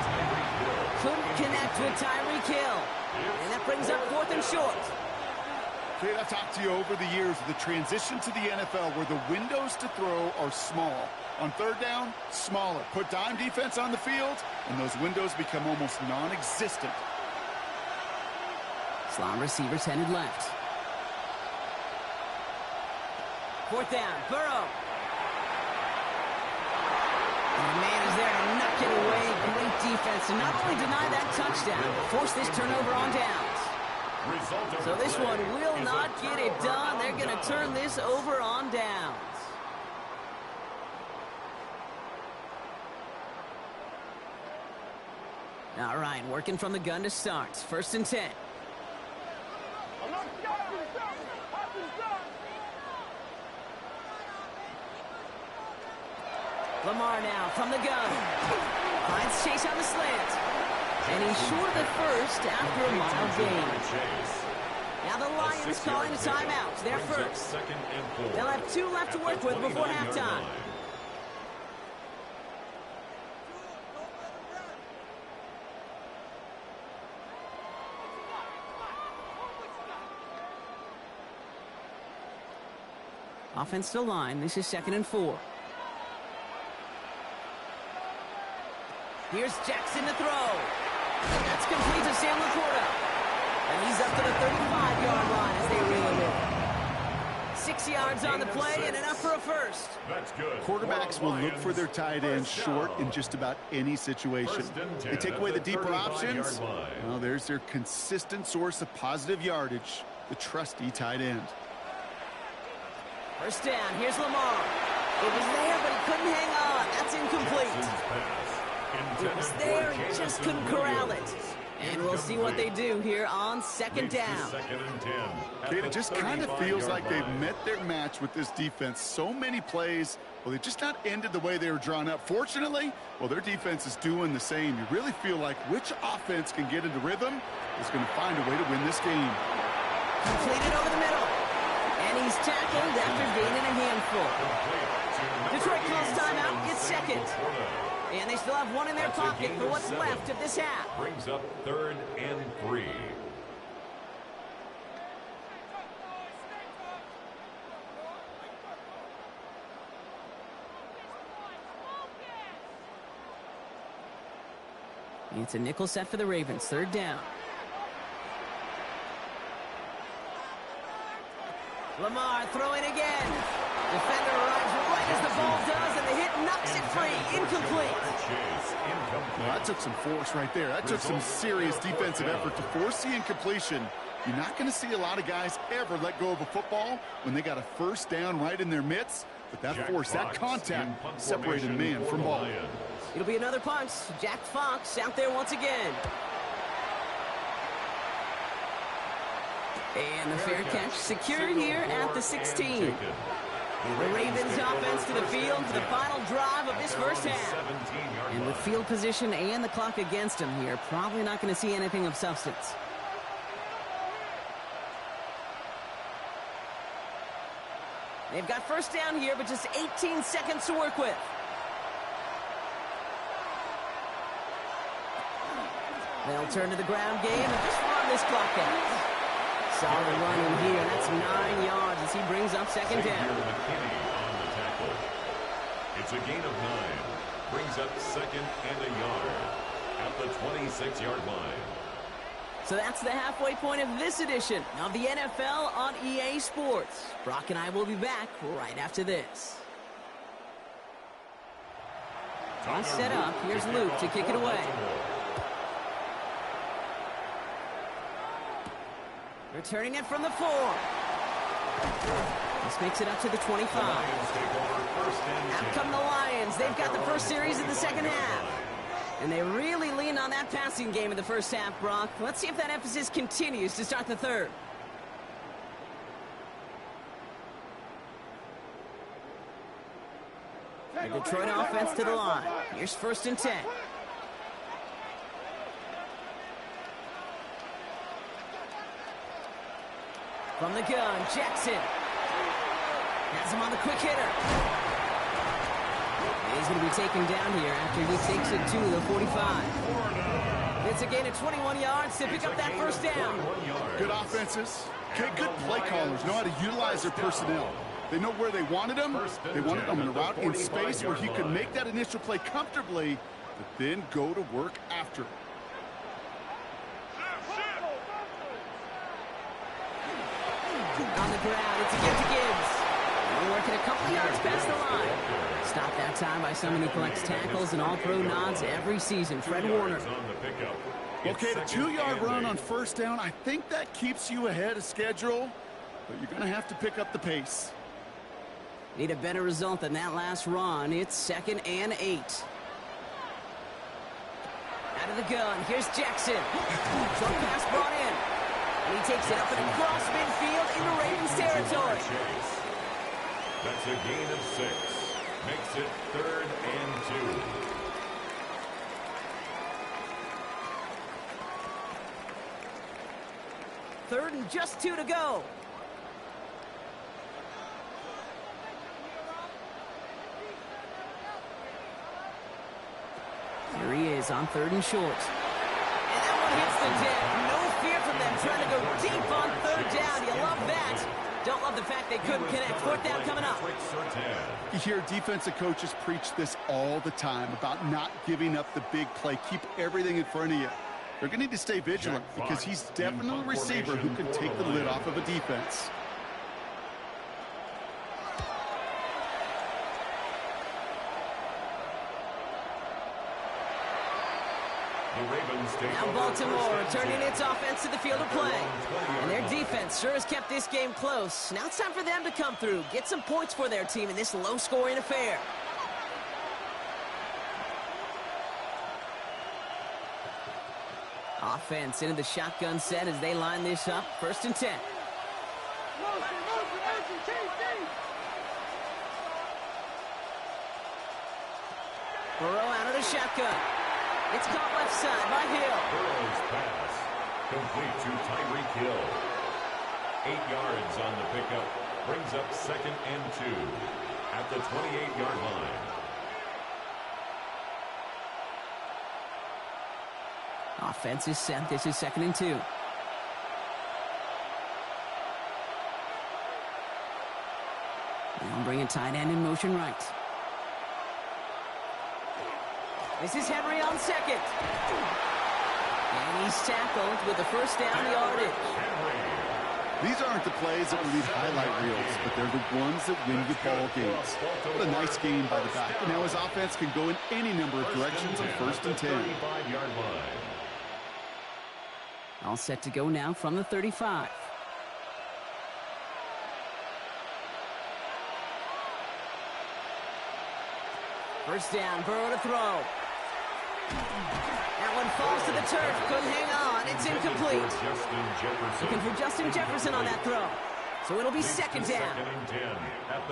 Couldn't connect with Tyreek Hill. And that brings up 4th and short. Okay, I've talked to you over the years of the transition to the NFL where the windows to throw are small. On 3rd down, smaller. Put dime defense on the field, and those windows become almost non-existent. Slot receivers headed left. 4th down, Burrow. And the man is there to knock it away. Great defense to not only deny that touchdown, but force this turnover on downs. So this one will not get it done. They're going to turn this over on downs. All right, working from the gun to start. 1st and 10. Lamar now from the gun. Finds Chase on the slant. And he's short of the first after a mile gain. Now the Lions calling a timeout. They're first. They'll have 2 left to work with before halftime. Offensive line. This is 2nd and 4. Here's Jackson to throw. That's complete to Sam Laporta. And he's up to the 35-yard line as they reel him in. 6 yards on the play and enough for a first. That's good. Quarterbacks will look for their tight end short in just about any situation. They take away the deeper options. Well, there's their consistent source of positive yardage, the trusty tight end. First down. Here's Lamar. It was there, but he couldn't hang on. That's incomplete. It was there. He just couldn't corral it. And we'll see what they do here on 2nd down. Kate, it just kind of feels like they've met their match with this defense. So many plays, well, they just not ended the way they were drawn up. Fortunately, well, their defense is doing the same. You really feel like which offense can get into rhythm is going to find a way to win this game. Completed over the middle. And he's tackled after gaining a handful. Detroit calls timeout. It's 2nd. And they still have 1 in their pocket for what's left of this half. Brings up 3rd and 3. It's a nickel set for the Ravens. 3rd down. Lamar throwing again. Defender arrives right as the ball does, and the hit knocks it free. Incomplete. Well, that took some force right there. That took some serious defensive effort to force the incompletion. You're not going to see a lot of guys ever let go of a football when they got a first down right in their midst. But that force, that contact, separated man from ball. It'll be another punt. Jack Fox out there once again. And the fair catch secured here at the 16. The Ravens offense to the field for the final drive of this first half. And with field position and the clock against them here, probably not going to see anything of substance. They've got first down here, but just 18 seconds to work with. They'll turn to the ground game and just run this clock out. Solid run in here. That's 9 yards as he brings up 2nd down. It's a gain of 9. Brings up 2nd and a yard at the 26-yard line. So that's the halfway point of this edition of the NFL on EA Sports. Brock and I will be back right after this. All set up. Here's Luke to kick it away. Returning it from the 4. This makes it up to the 25. Out come the Lions. They've got the first series in the second half. And they really leaned on that passing game in the first half, Brock. Let's see if that emphasis continues to start the third. The Detroit offense to the line. Here's 1st and 10. From the gun, Jackson. Has him on the quick hitter. He's going to be taken down here after he takes it to the 45. It's a gain of 21 yards to pick up that first down. Good offenses. Good play callers know how to utilize their personnel. They know where they wanted them. They wanted them in a route in space where he could make that initial play comfortably, but then go to work after. On the ground, it's a give to Gibbs. We're working a couple yards past the line. Stopped that time by someone who collects tackles and all-pro nods every season, Fred Warner. Okay, the 2-yard run on first down, I think that keeps you ahead of schedule, but you're going to have to pick up the pace. Need a better result than that last run. It's 2nd and 8. Out of the gun, here's Jackson. Short pass brought in. And he takes it up and across midfield into Ravens territory. That's a gain of 6. makes it 3rd and 2. Third and just 2 to go. Here he is on 3rd and short. And that one hits the deck. No fear from them trying to go deep on 3rd down. You love that. Don't love the fact they couldn't connect. 4th down coming up. You hear defensive coaches preach this all the time about not giving up the big play. Keep everything in front of you. They're going to need to stay vigilant because he's definitely a receiver who can take the lid off of a defense. Now Baltimore turning its offense to the field of play. And their defense sure has kept this game close. Now it's time for them to come through, get some points for their team in this low-scoring affair. Offense into the shotgun set as they line this up. 1st and 10. Burrow out of the shotgun. It's caught left side by Hill. Burrow's pass complete to Tyreek Hill. 8 yards on the pickup. Brings up 2nd and 2 at the 28-yard line. Offense is set. This is 2nd and 2. Now bring a tight end in motion right. This is Henry on 2nd. And he's tackled with the 1st down yardage. These aren't the plays that will lead highlight reels, but they're the ones that win you ball games. What a nice game by the back. And now his offense can go in any number of directions on 1st and 10. All set to go now from the 35. First down, Burrow to throw. That one falls to the turf. Couldn't hang on. It's incomplete. Looking for Justin Jefferson on that throw. So it'll be 2nd down.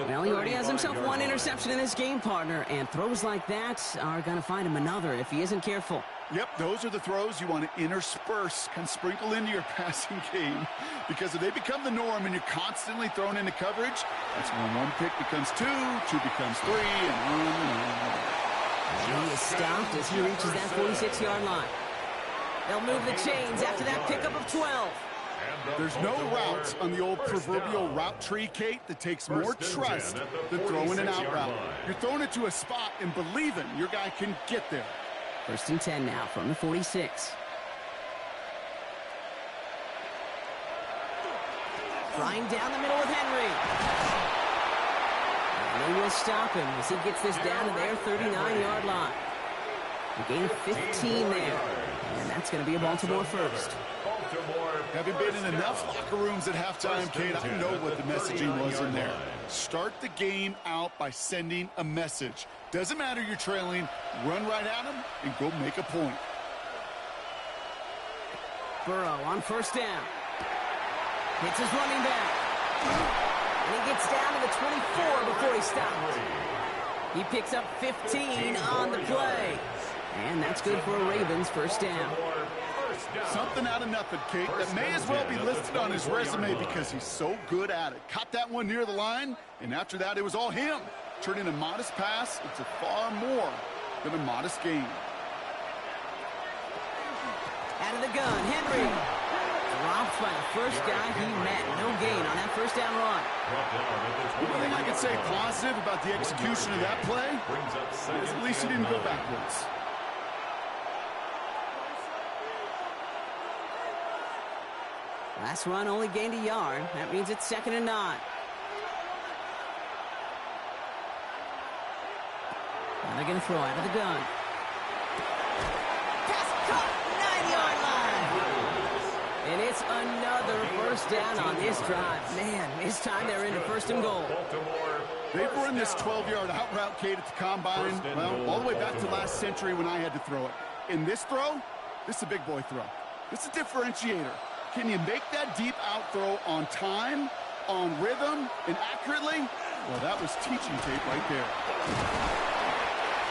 Well, he already has himself 1 interception in this game, partner. And throws like that are going to find him another if he isn't careful. Yep, those are the throws you want to intersperse, kind of sprinkle into your passing game. Because if they become the norm and you're constantly thrown into coverage, that's when 1 pick becomes 2, 2 becomes 3, and on and on. And he is stopped as he reaches that 46-yard line. They'll move the chains after that pickup of 12. There's no route on the old proverbial route tree, Kate, that takes more trust than throwing an out route. You're throwing it to a spot and believing your guy can get there. 1st and 10 now from the 46. Flying down the middle with Henry. And they will stop him as he gets this down to their 39-yard line. A gain of 15 there. And that's going to be a Baltimore first. Having been in enough locker rooms at halftime, Kate, I know what the messaging was in there. Start the game out by sending a message. Doesn't matter you're trailing, run right at them and go make a point. Burrow on 1st down. Hits his running back. And he gets down to the 24 before he stops. He picks up 15 on the play. And that's good for a Ravens 1st down. Something out of nothing, Kate, that may as well be listed on his resume because he's so good at it. Caught that one near the line, and after that, it was all him. Turning a modest pass into far more than a modest gain. Out of the gun, Henry. Dropped by the first guy he met. No gain on that 1st down run. The only thing I can say positive about the execution of that play is at least he didn't go backwards. Last run only gained a yard. That means it's 2nd and 9. Now they're going to throw out of the gun. Pass caught, 9-yard line. And it's another 1st down on this drive. Man, this time they're into 1st and goal. They've run this 12-yard out route, Kate, at the combine, well, all the way back to last century when I had to throw it. In this throw, this is a big boy throw. This is a differentiator. Can you make that deep out throw on time, on rhythm, and accurately? Well, that was teaching tape right there.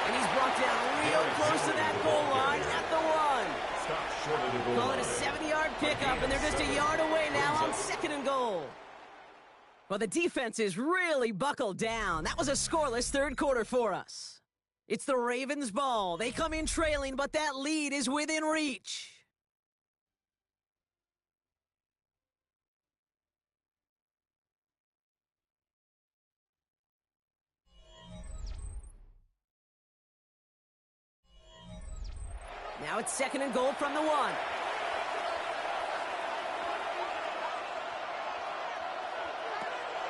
And he's brought down real close to that goal line at the 1. Stop short of the goal Call it a line. 70-yard pickup, and they're just a yard away now on 2nd and goal. Well, the defense is really buckled down. That was a scoreless third quarter for us. It's the Ravens' ball. They come in trailing, but that lead is within reach. Now it's 2nd and goal from the 1.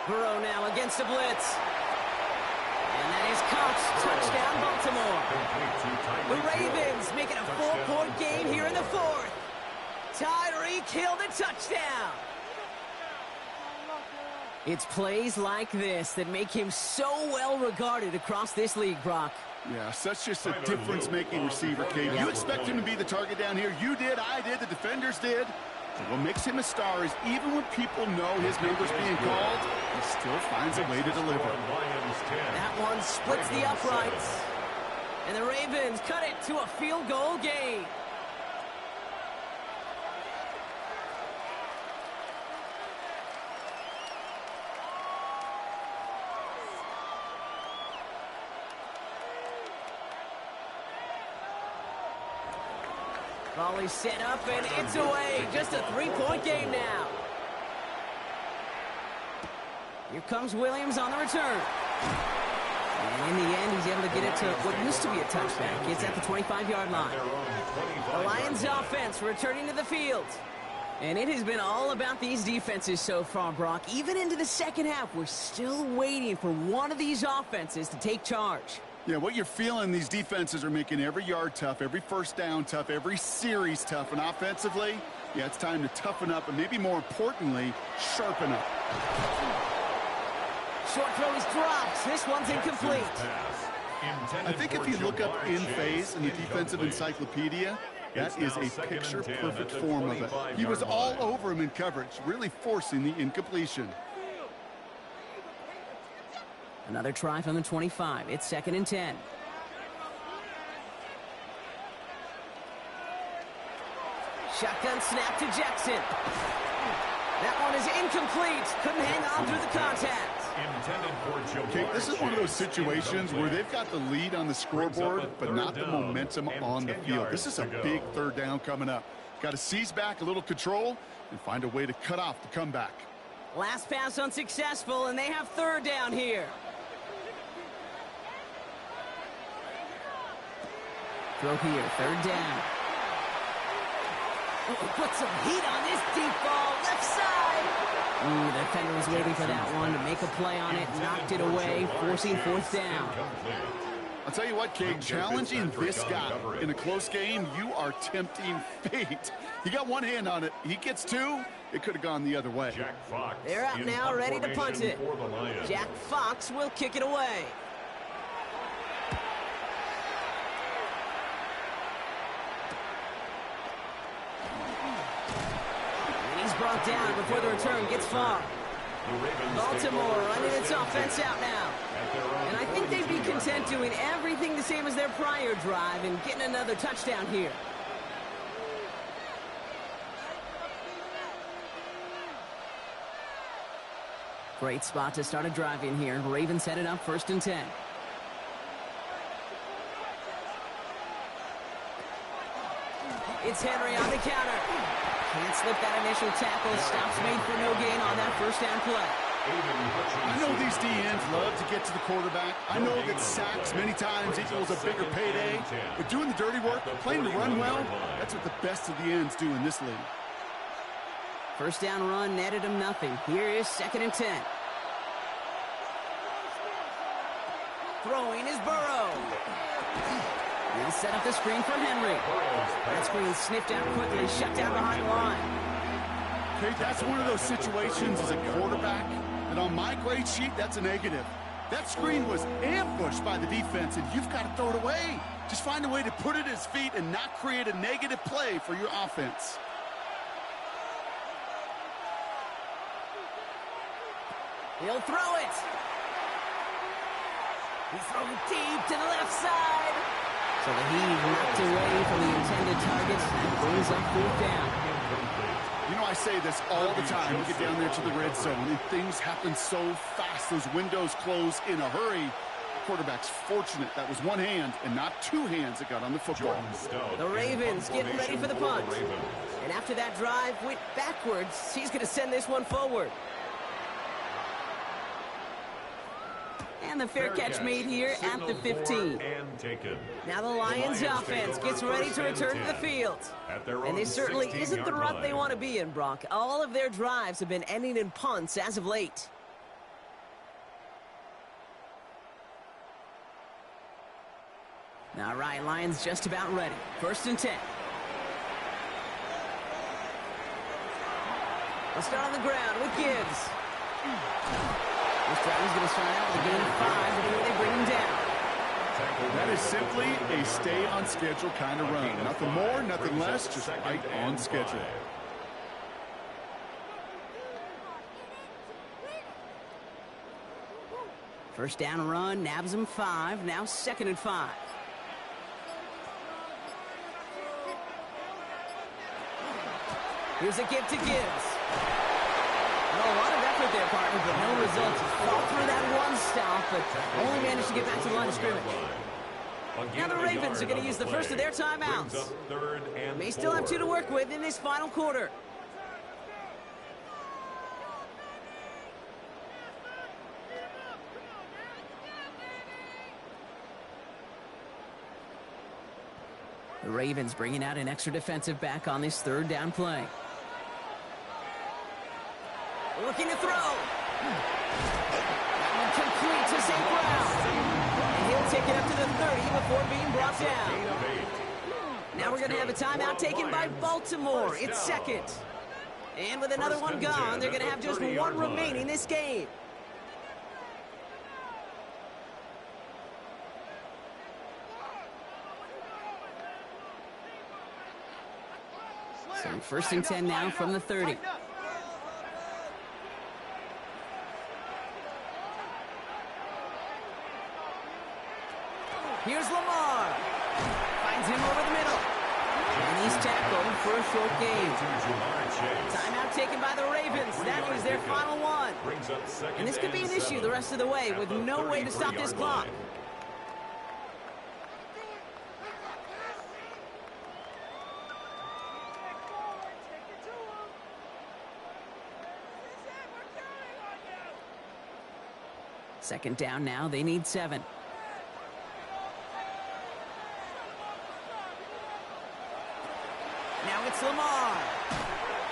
Burrow now against a blitz. And that is Cox. Touchdown, Baltimore. The Ravens make it a 4-point game here in the 4th. Tyreek Hill the touchdown. It's plays like this that make him so well regarded across this league, Brock. Yeah, such just a difference-making receiver, Kate. You expect him to be the target down here. You did, I did, the defenders did. But what makes him a star is even when people know his number's being called, he still finds a way to deliver. That one splits the uprights. And the Ravens cut it to a field goal game. Volley set up, and it's away. Just a 3-point game now. Here comes Williams on the return. And in the end, he's able to get it to what used to be a touchback. It's at the 25-yard line. The Lions offense returning to the field. And it has been all about these defenses so far, Brock. Even into the second half, we're still waiting for one of these offenses to take charge. Yeah, what you're feeling, these defenses are making every yard tough, every first down tough, every series tough. And offensively, yeah, it's time to toughen up and maybe more importantly, sharpen up. Short throw is dropped. This one's incomplete. I think if you look up in phase in the defensive encyclopedia, that is a picture-perfect form of it. He was all over him in coverage, really forcing the incompletion. Another try from the 25. It's 2nd and 10. Shotgun snap to Jackson. That one is incomplete. Couldn't hang on through the contact. Okay, this is one of those situations where they've got the lead on the scoreboard, but not the momentum on the field. This is a big third down coming up. Got to seize back a little control and find a way to cut off the comeback. Last pass unsuccessful, and they have 3rd down here. Throw here, 3rd down. Put some heat on this deep ball, left side. The defender was waiting for that one to make a play on it, knocked it away, forcing 4th down. I'll tell you what, Kate, challenging this guy in a close game, you are tempting fate. He got one hand on it. He gets 2. It could have gone the other way. They're out now, ready to punt it. Jack Fox will kick it away. Brought down before the return gets far. Baltimore running its offense out now. And I think they'd be content doing everything the same as their prior drive and getting another touchdown here. Great spot to start a drive in here. Ravens set it up 1st and 10. It's Henry on the counter. Can't slip that initial tackle. Stops made for no gain on that 1st down play. I know these DNs love to get to the quarterback. I know that sacks many times equals a bigger payday. But doing the dirty work, playing to run well, that's what the best of the ends do in this league. 1st down run netted him nothing. Here is 2nd and 10. Throwing is Burrow. He'll set up the screen for Henry. That screen sniffed out quickly, shut down behind the line. Okay, that's one of those situations as a quarterback that on my grade sheet, that's a negative. That screen was ambushed by the defense, and you've got to throw it away. Just find a way to put it at his feet and not create a negative play for your offense. He'll throw it. He throws it deep to the left side. So the heave knocked away from the intended target. That brings up 4th down. You know, I say this all the time. We get down there to the red zone, and things happen so fast. Those windows close in a hurry. Quarterback's fortunate that was one hand and not two hands that got on the football. The Ravens getting ready for the punt. And after that drive went backwards, he's going to send this one forward. And the fair catch made here at the 15. Now the Lions offense gets ready to return to the field. And this certainly isn't the rut they want to be in, Brock. All of their drives have been ending in punts as of late. All right, Lions just about ready. 1st and 10. They'll start on the ground with Gibbs. This drive is going to start out with a gain of 5 before they bring him down. That is simply a stay on schedule kind of run. Nothing more, nothing less, just right on schedule. First down run, nabs him 5, now 2nd and 5. Here's a give to Gibbs. Well, a lot of effort there, partner, but no results. He fought through that one stop, but only managed to get back to the line of scrimmage. Now the Ravens are going to use the first of their timeouts. May still have 2 to work with in this final quarter. The Ravens bringing out an extra defensive back on this 3rd down play. Looking to throw. That one complete to St. Brown. And he'll take it up to the 30 before being brought down. Now we're going to have a timeout taken by Baltimore. It's 2nd. And with another one gone, they're going to have just 1 remaining this game. So 1st and 10 now from the 30. Here's Lamar. Finds him over the middle. And he's tackled for a short gain. Timeout taken by the Ravens. That is their final one. And this could be an issue the rest of the way with no way to stop this clock. Second down now. They need 7. Now it's Lamar.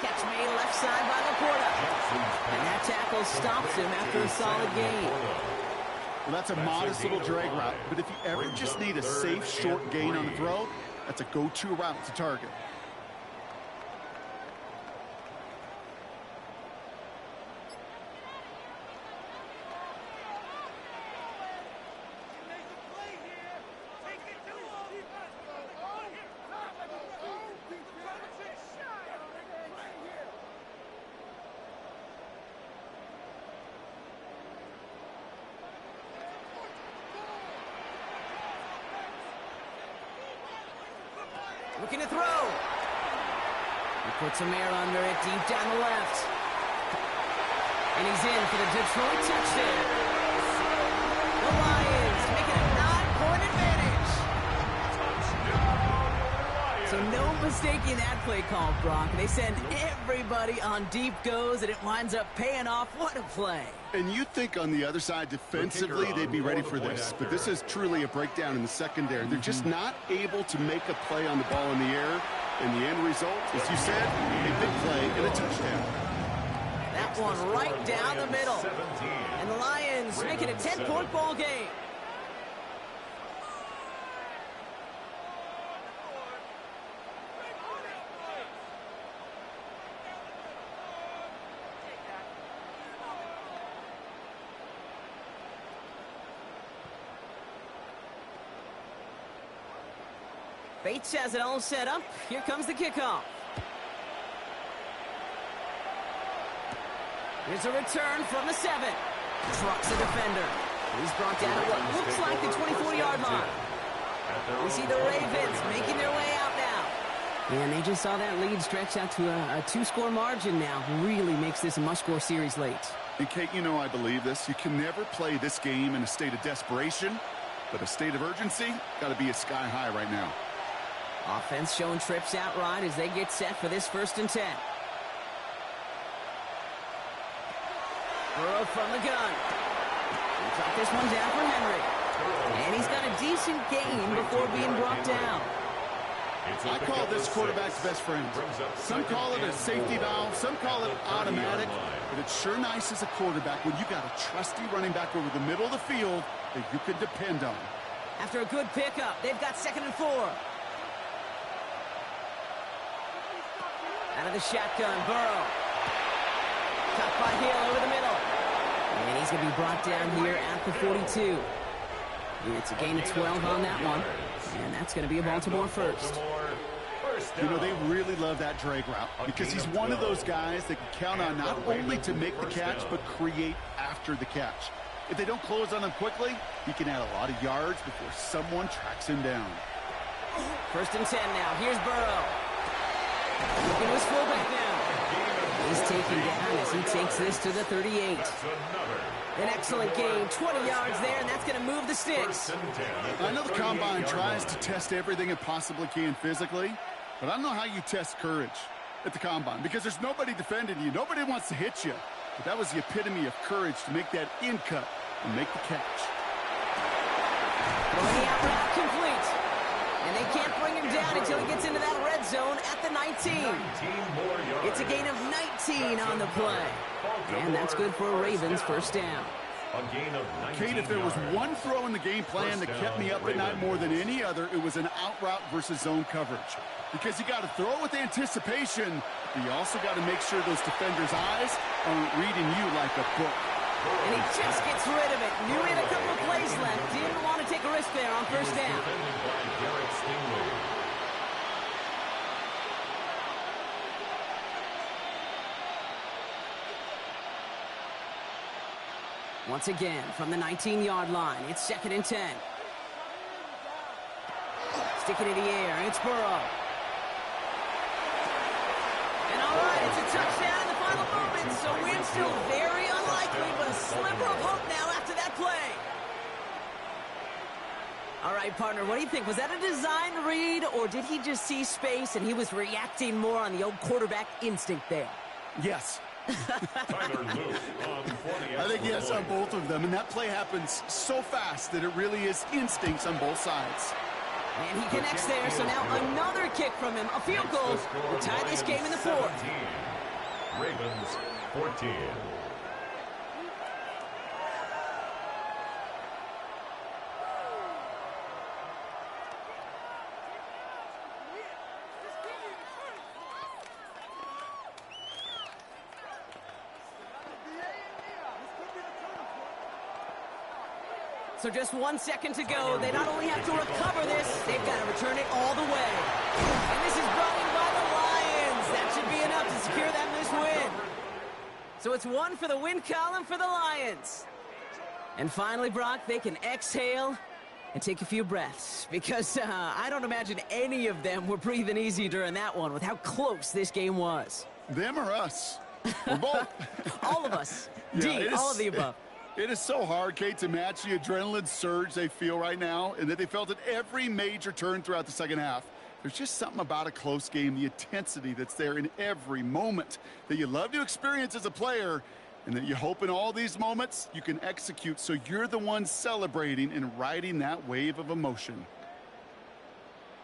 Catch made left side by Laporta. And that tackle stops him after a solid gain. Well, that's a modest little drag route, but if you ever just need a safe, short gain on the throw, that's a go-to route to target. Looking to throw. He puts some air under it deep down the left. And he's in for the Detroit touchdown. The Lions making a 9-point advantage. So no mistaking that play call, Brock. They send everybody on deep goes, and it winds up paying off. What a play. And you'd think on the other side, defensively, they'd be ready for this. But this is truly a breakdown in the secondary. They're just not able to make a play on the ball in the air. And the end result, as you said, a big play and a touchdown. That one right down the middle. And the Lions make it a 10-point ball game. Bates has it all set up. Here comes the kickoff. Here's a return from the 7. Trucks a defender. He's brought down at what looks like the 24-yard line. We see the Ravens making their way out now. And they just saw that lead stretch out to a two-score margin now. Really makes this a must-score series late. And Kate, you know I believe this. You can never play this game in a state of desperation, but a state of urgency got to be a sky high right now. Offense showing trips out right as they get set for this 1st and 10. Burrow from the gun. He got this one down for Henry. And he's got a decent gain before being brought down. I call this quarterback's best friend. Some call it a safety valve, some call it automatic, but it's sure nice as a quarterback when you got a trusty running back over the middle of the field that you can depend on. After a good pickup, they've got 2nd and 4. Out of the shotgun, Burrow. Caught by Hill over the middle. And he's going to be brought down here at the 42. And it's a gain of 12 on that one. And that's going to be a Baltimore first. You know, they really love that drag route because he's one of those guys that can count on not only to make the catch, but create after the catch. If they don't close on him quickly, he can add a lot of yards before someone tracks him down. 1st and 10 now. Here's Burrow. Looking to his fullback now. He's taken down as he takes this to the 38. An excellent game, 20 yards there, and that's going to move the sticks. I know the Combine tries to test everything it possibly can physically, but I don't know how you test courage at the Combine because there's nobody defending you. Nobody wants to hit you. But that was the epitome of courage to make that in cut and make the catch. Going out route complete. And they can't bring him down until he gets into that red zone at the 19. It's a gain of 19 on the play. And that's good for a Ravens 1st down. Kate, if there was one throw in the game plan that kept me up at night more than any other, it was an out route versus zone coverage. Because you got to throw with anticipation, but you also got to make sure those defenders' eyes aren't reading you like a book. And he just gets rid of it. Knew he had a couple of plays left. Didn't want to take a risk there on 1st down. Once again, from the 19-yard line, it's 2nd and 10. Sticking in the air, it's Burrow. And all right, it's a touchdown in the final moments, so win still very unlikely, but a sliver of hope now after that play. All right, partner, what do you think? Was that a design read, or did he just see space and he was reacting more on the old quarterback instinct there? Yes. I think yes on both of them, and that play happens so fast that it really is instincts on both sides. And he connects there, so now another kick from him, a field goal will tie this game in the 4th. Ravens 14. So just 1 second to go. They not only have to recover this, they've got to return it all the way. And this is brought in by the Lions. That should be enough to secure them this win. So it's 1 for the win column for the Lions. And finally, Brock, they can exhale and take a few breaths. Because I don't imagine any of them were breathing easy during that one with how close this game was. Them or us? We're both. All of us. Yeah, all of the above. It is so hard, Kate, to match the adrenaline surge they feel right now and that they felt at every major turn throughout the second half. There's just something about a close game, the intensity that's there in every moment that you love to experience as a player, and that you hope in all these moments you can execute so you're the one celebrating and riding that wave of emotion.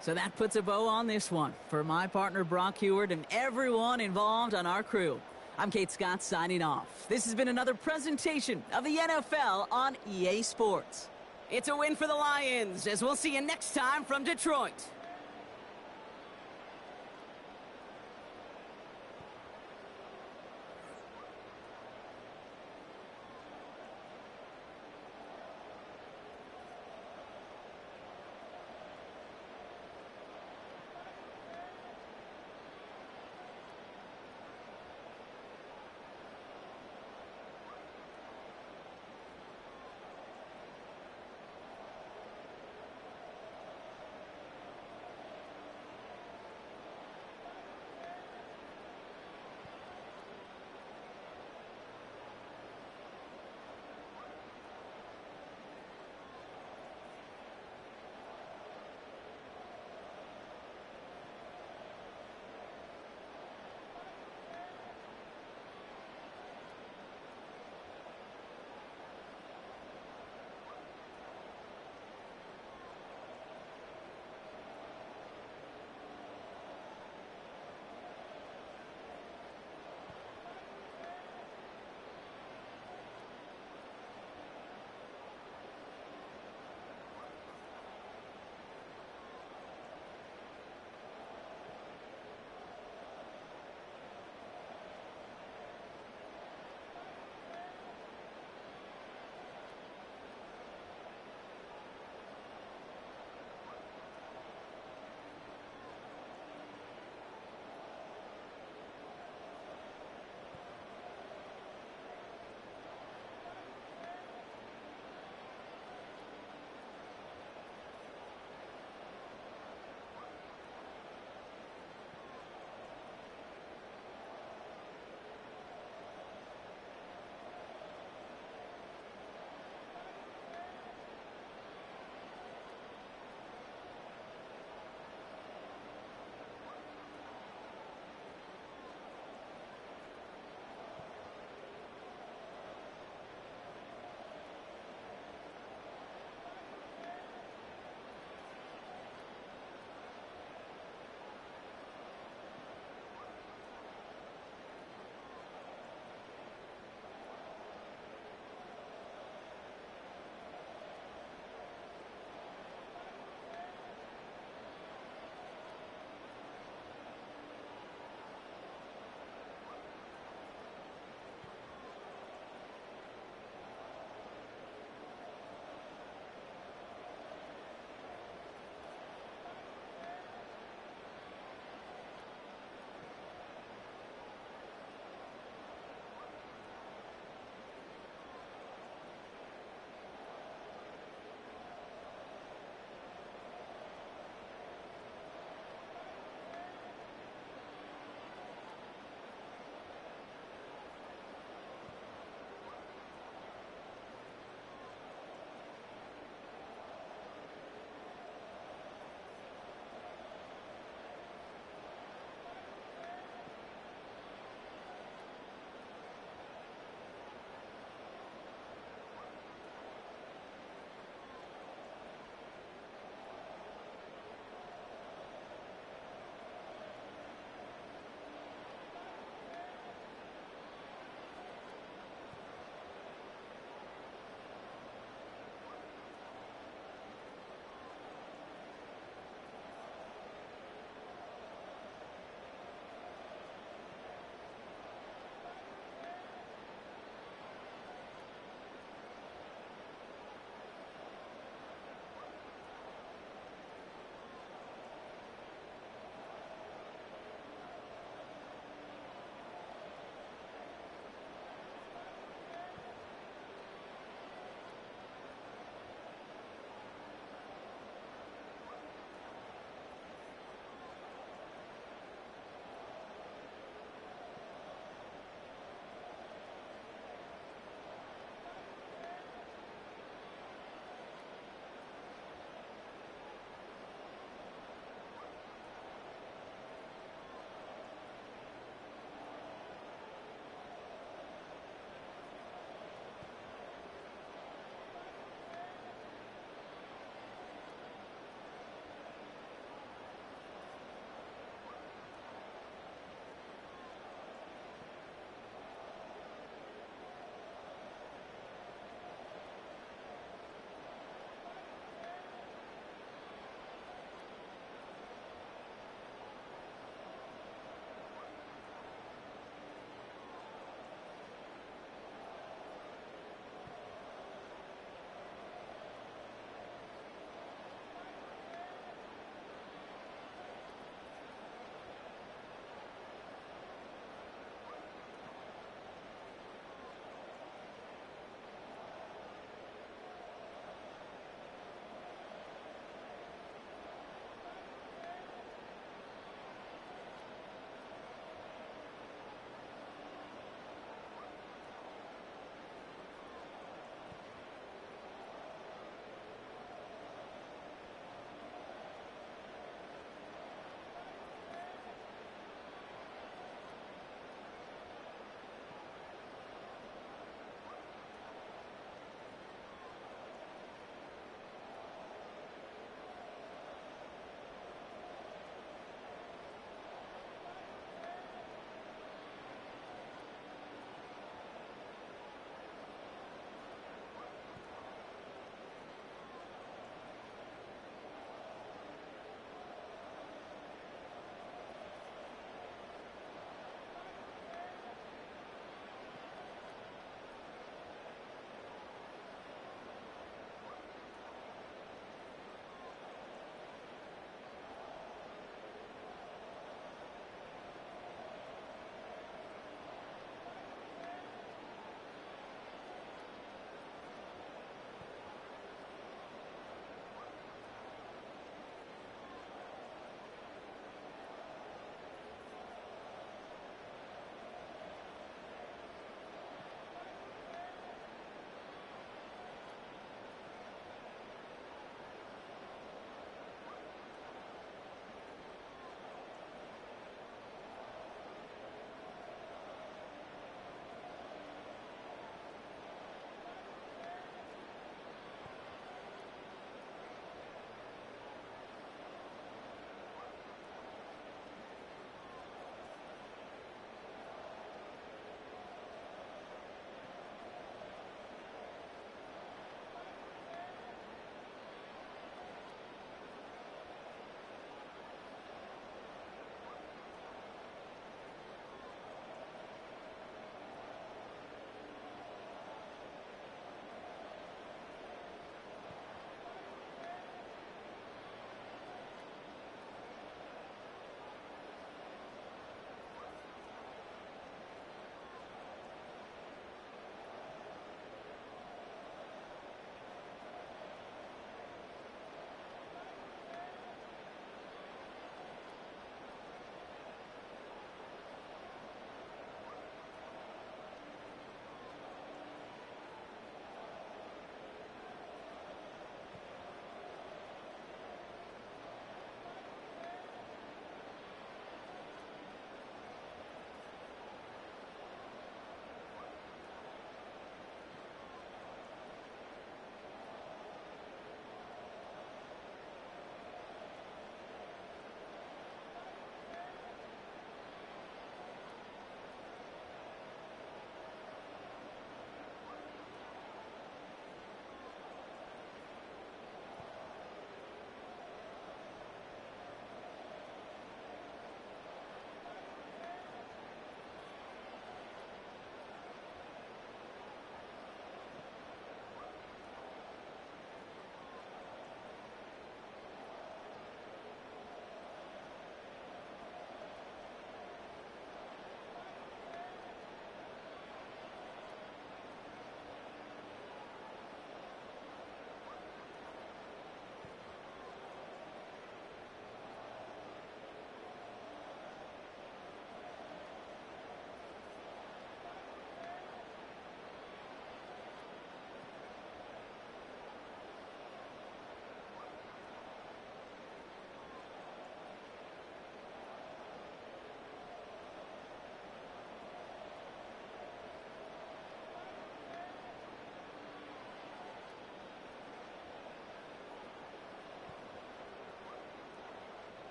So that puts a bow on this one. For my partner, Brock Huard, and everyone involved on our crew, I'm Kate Scott signing off. This has been another presentation of the NFL on EA Sports. It's a win for the Lions, as we'll see you next time from Detroit.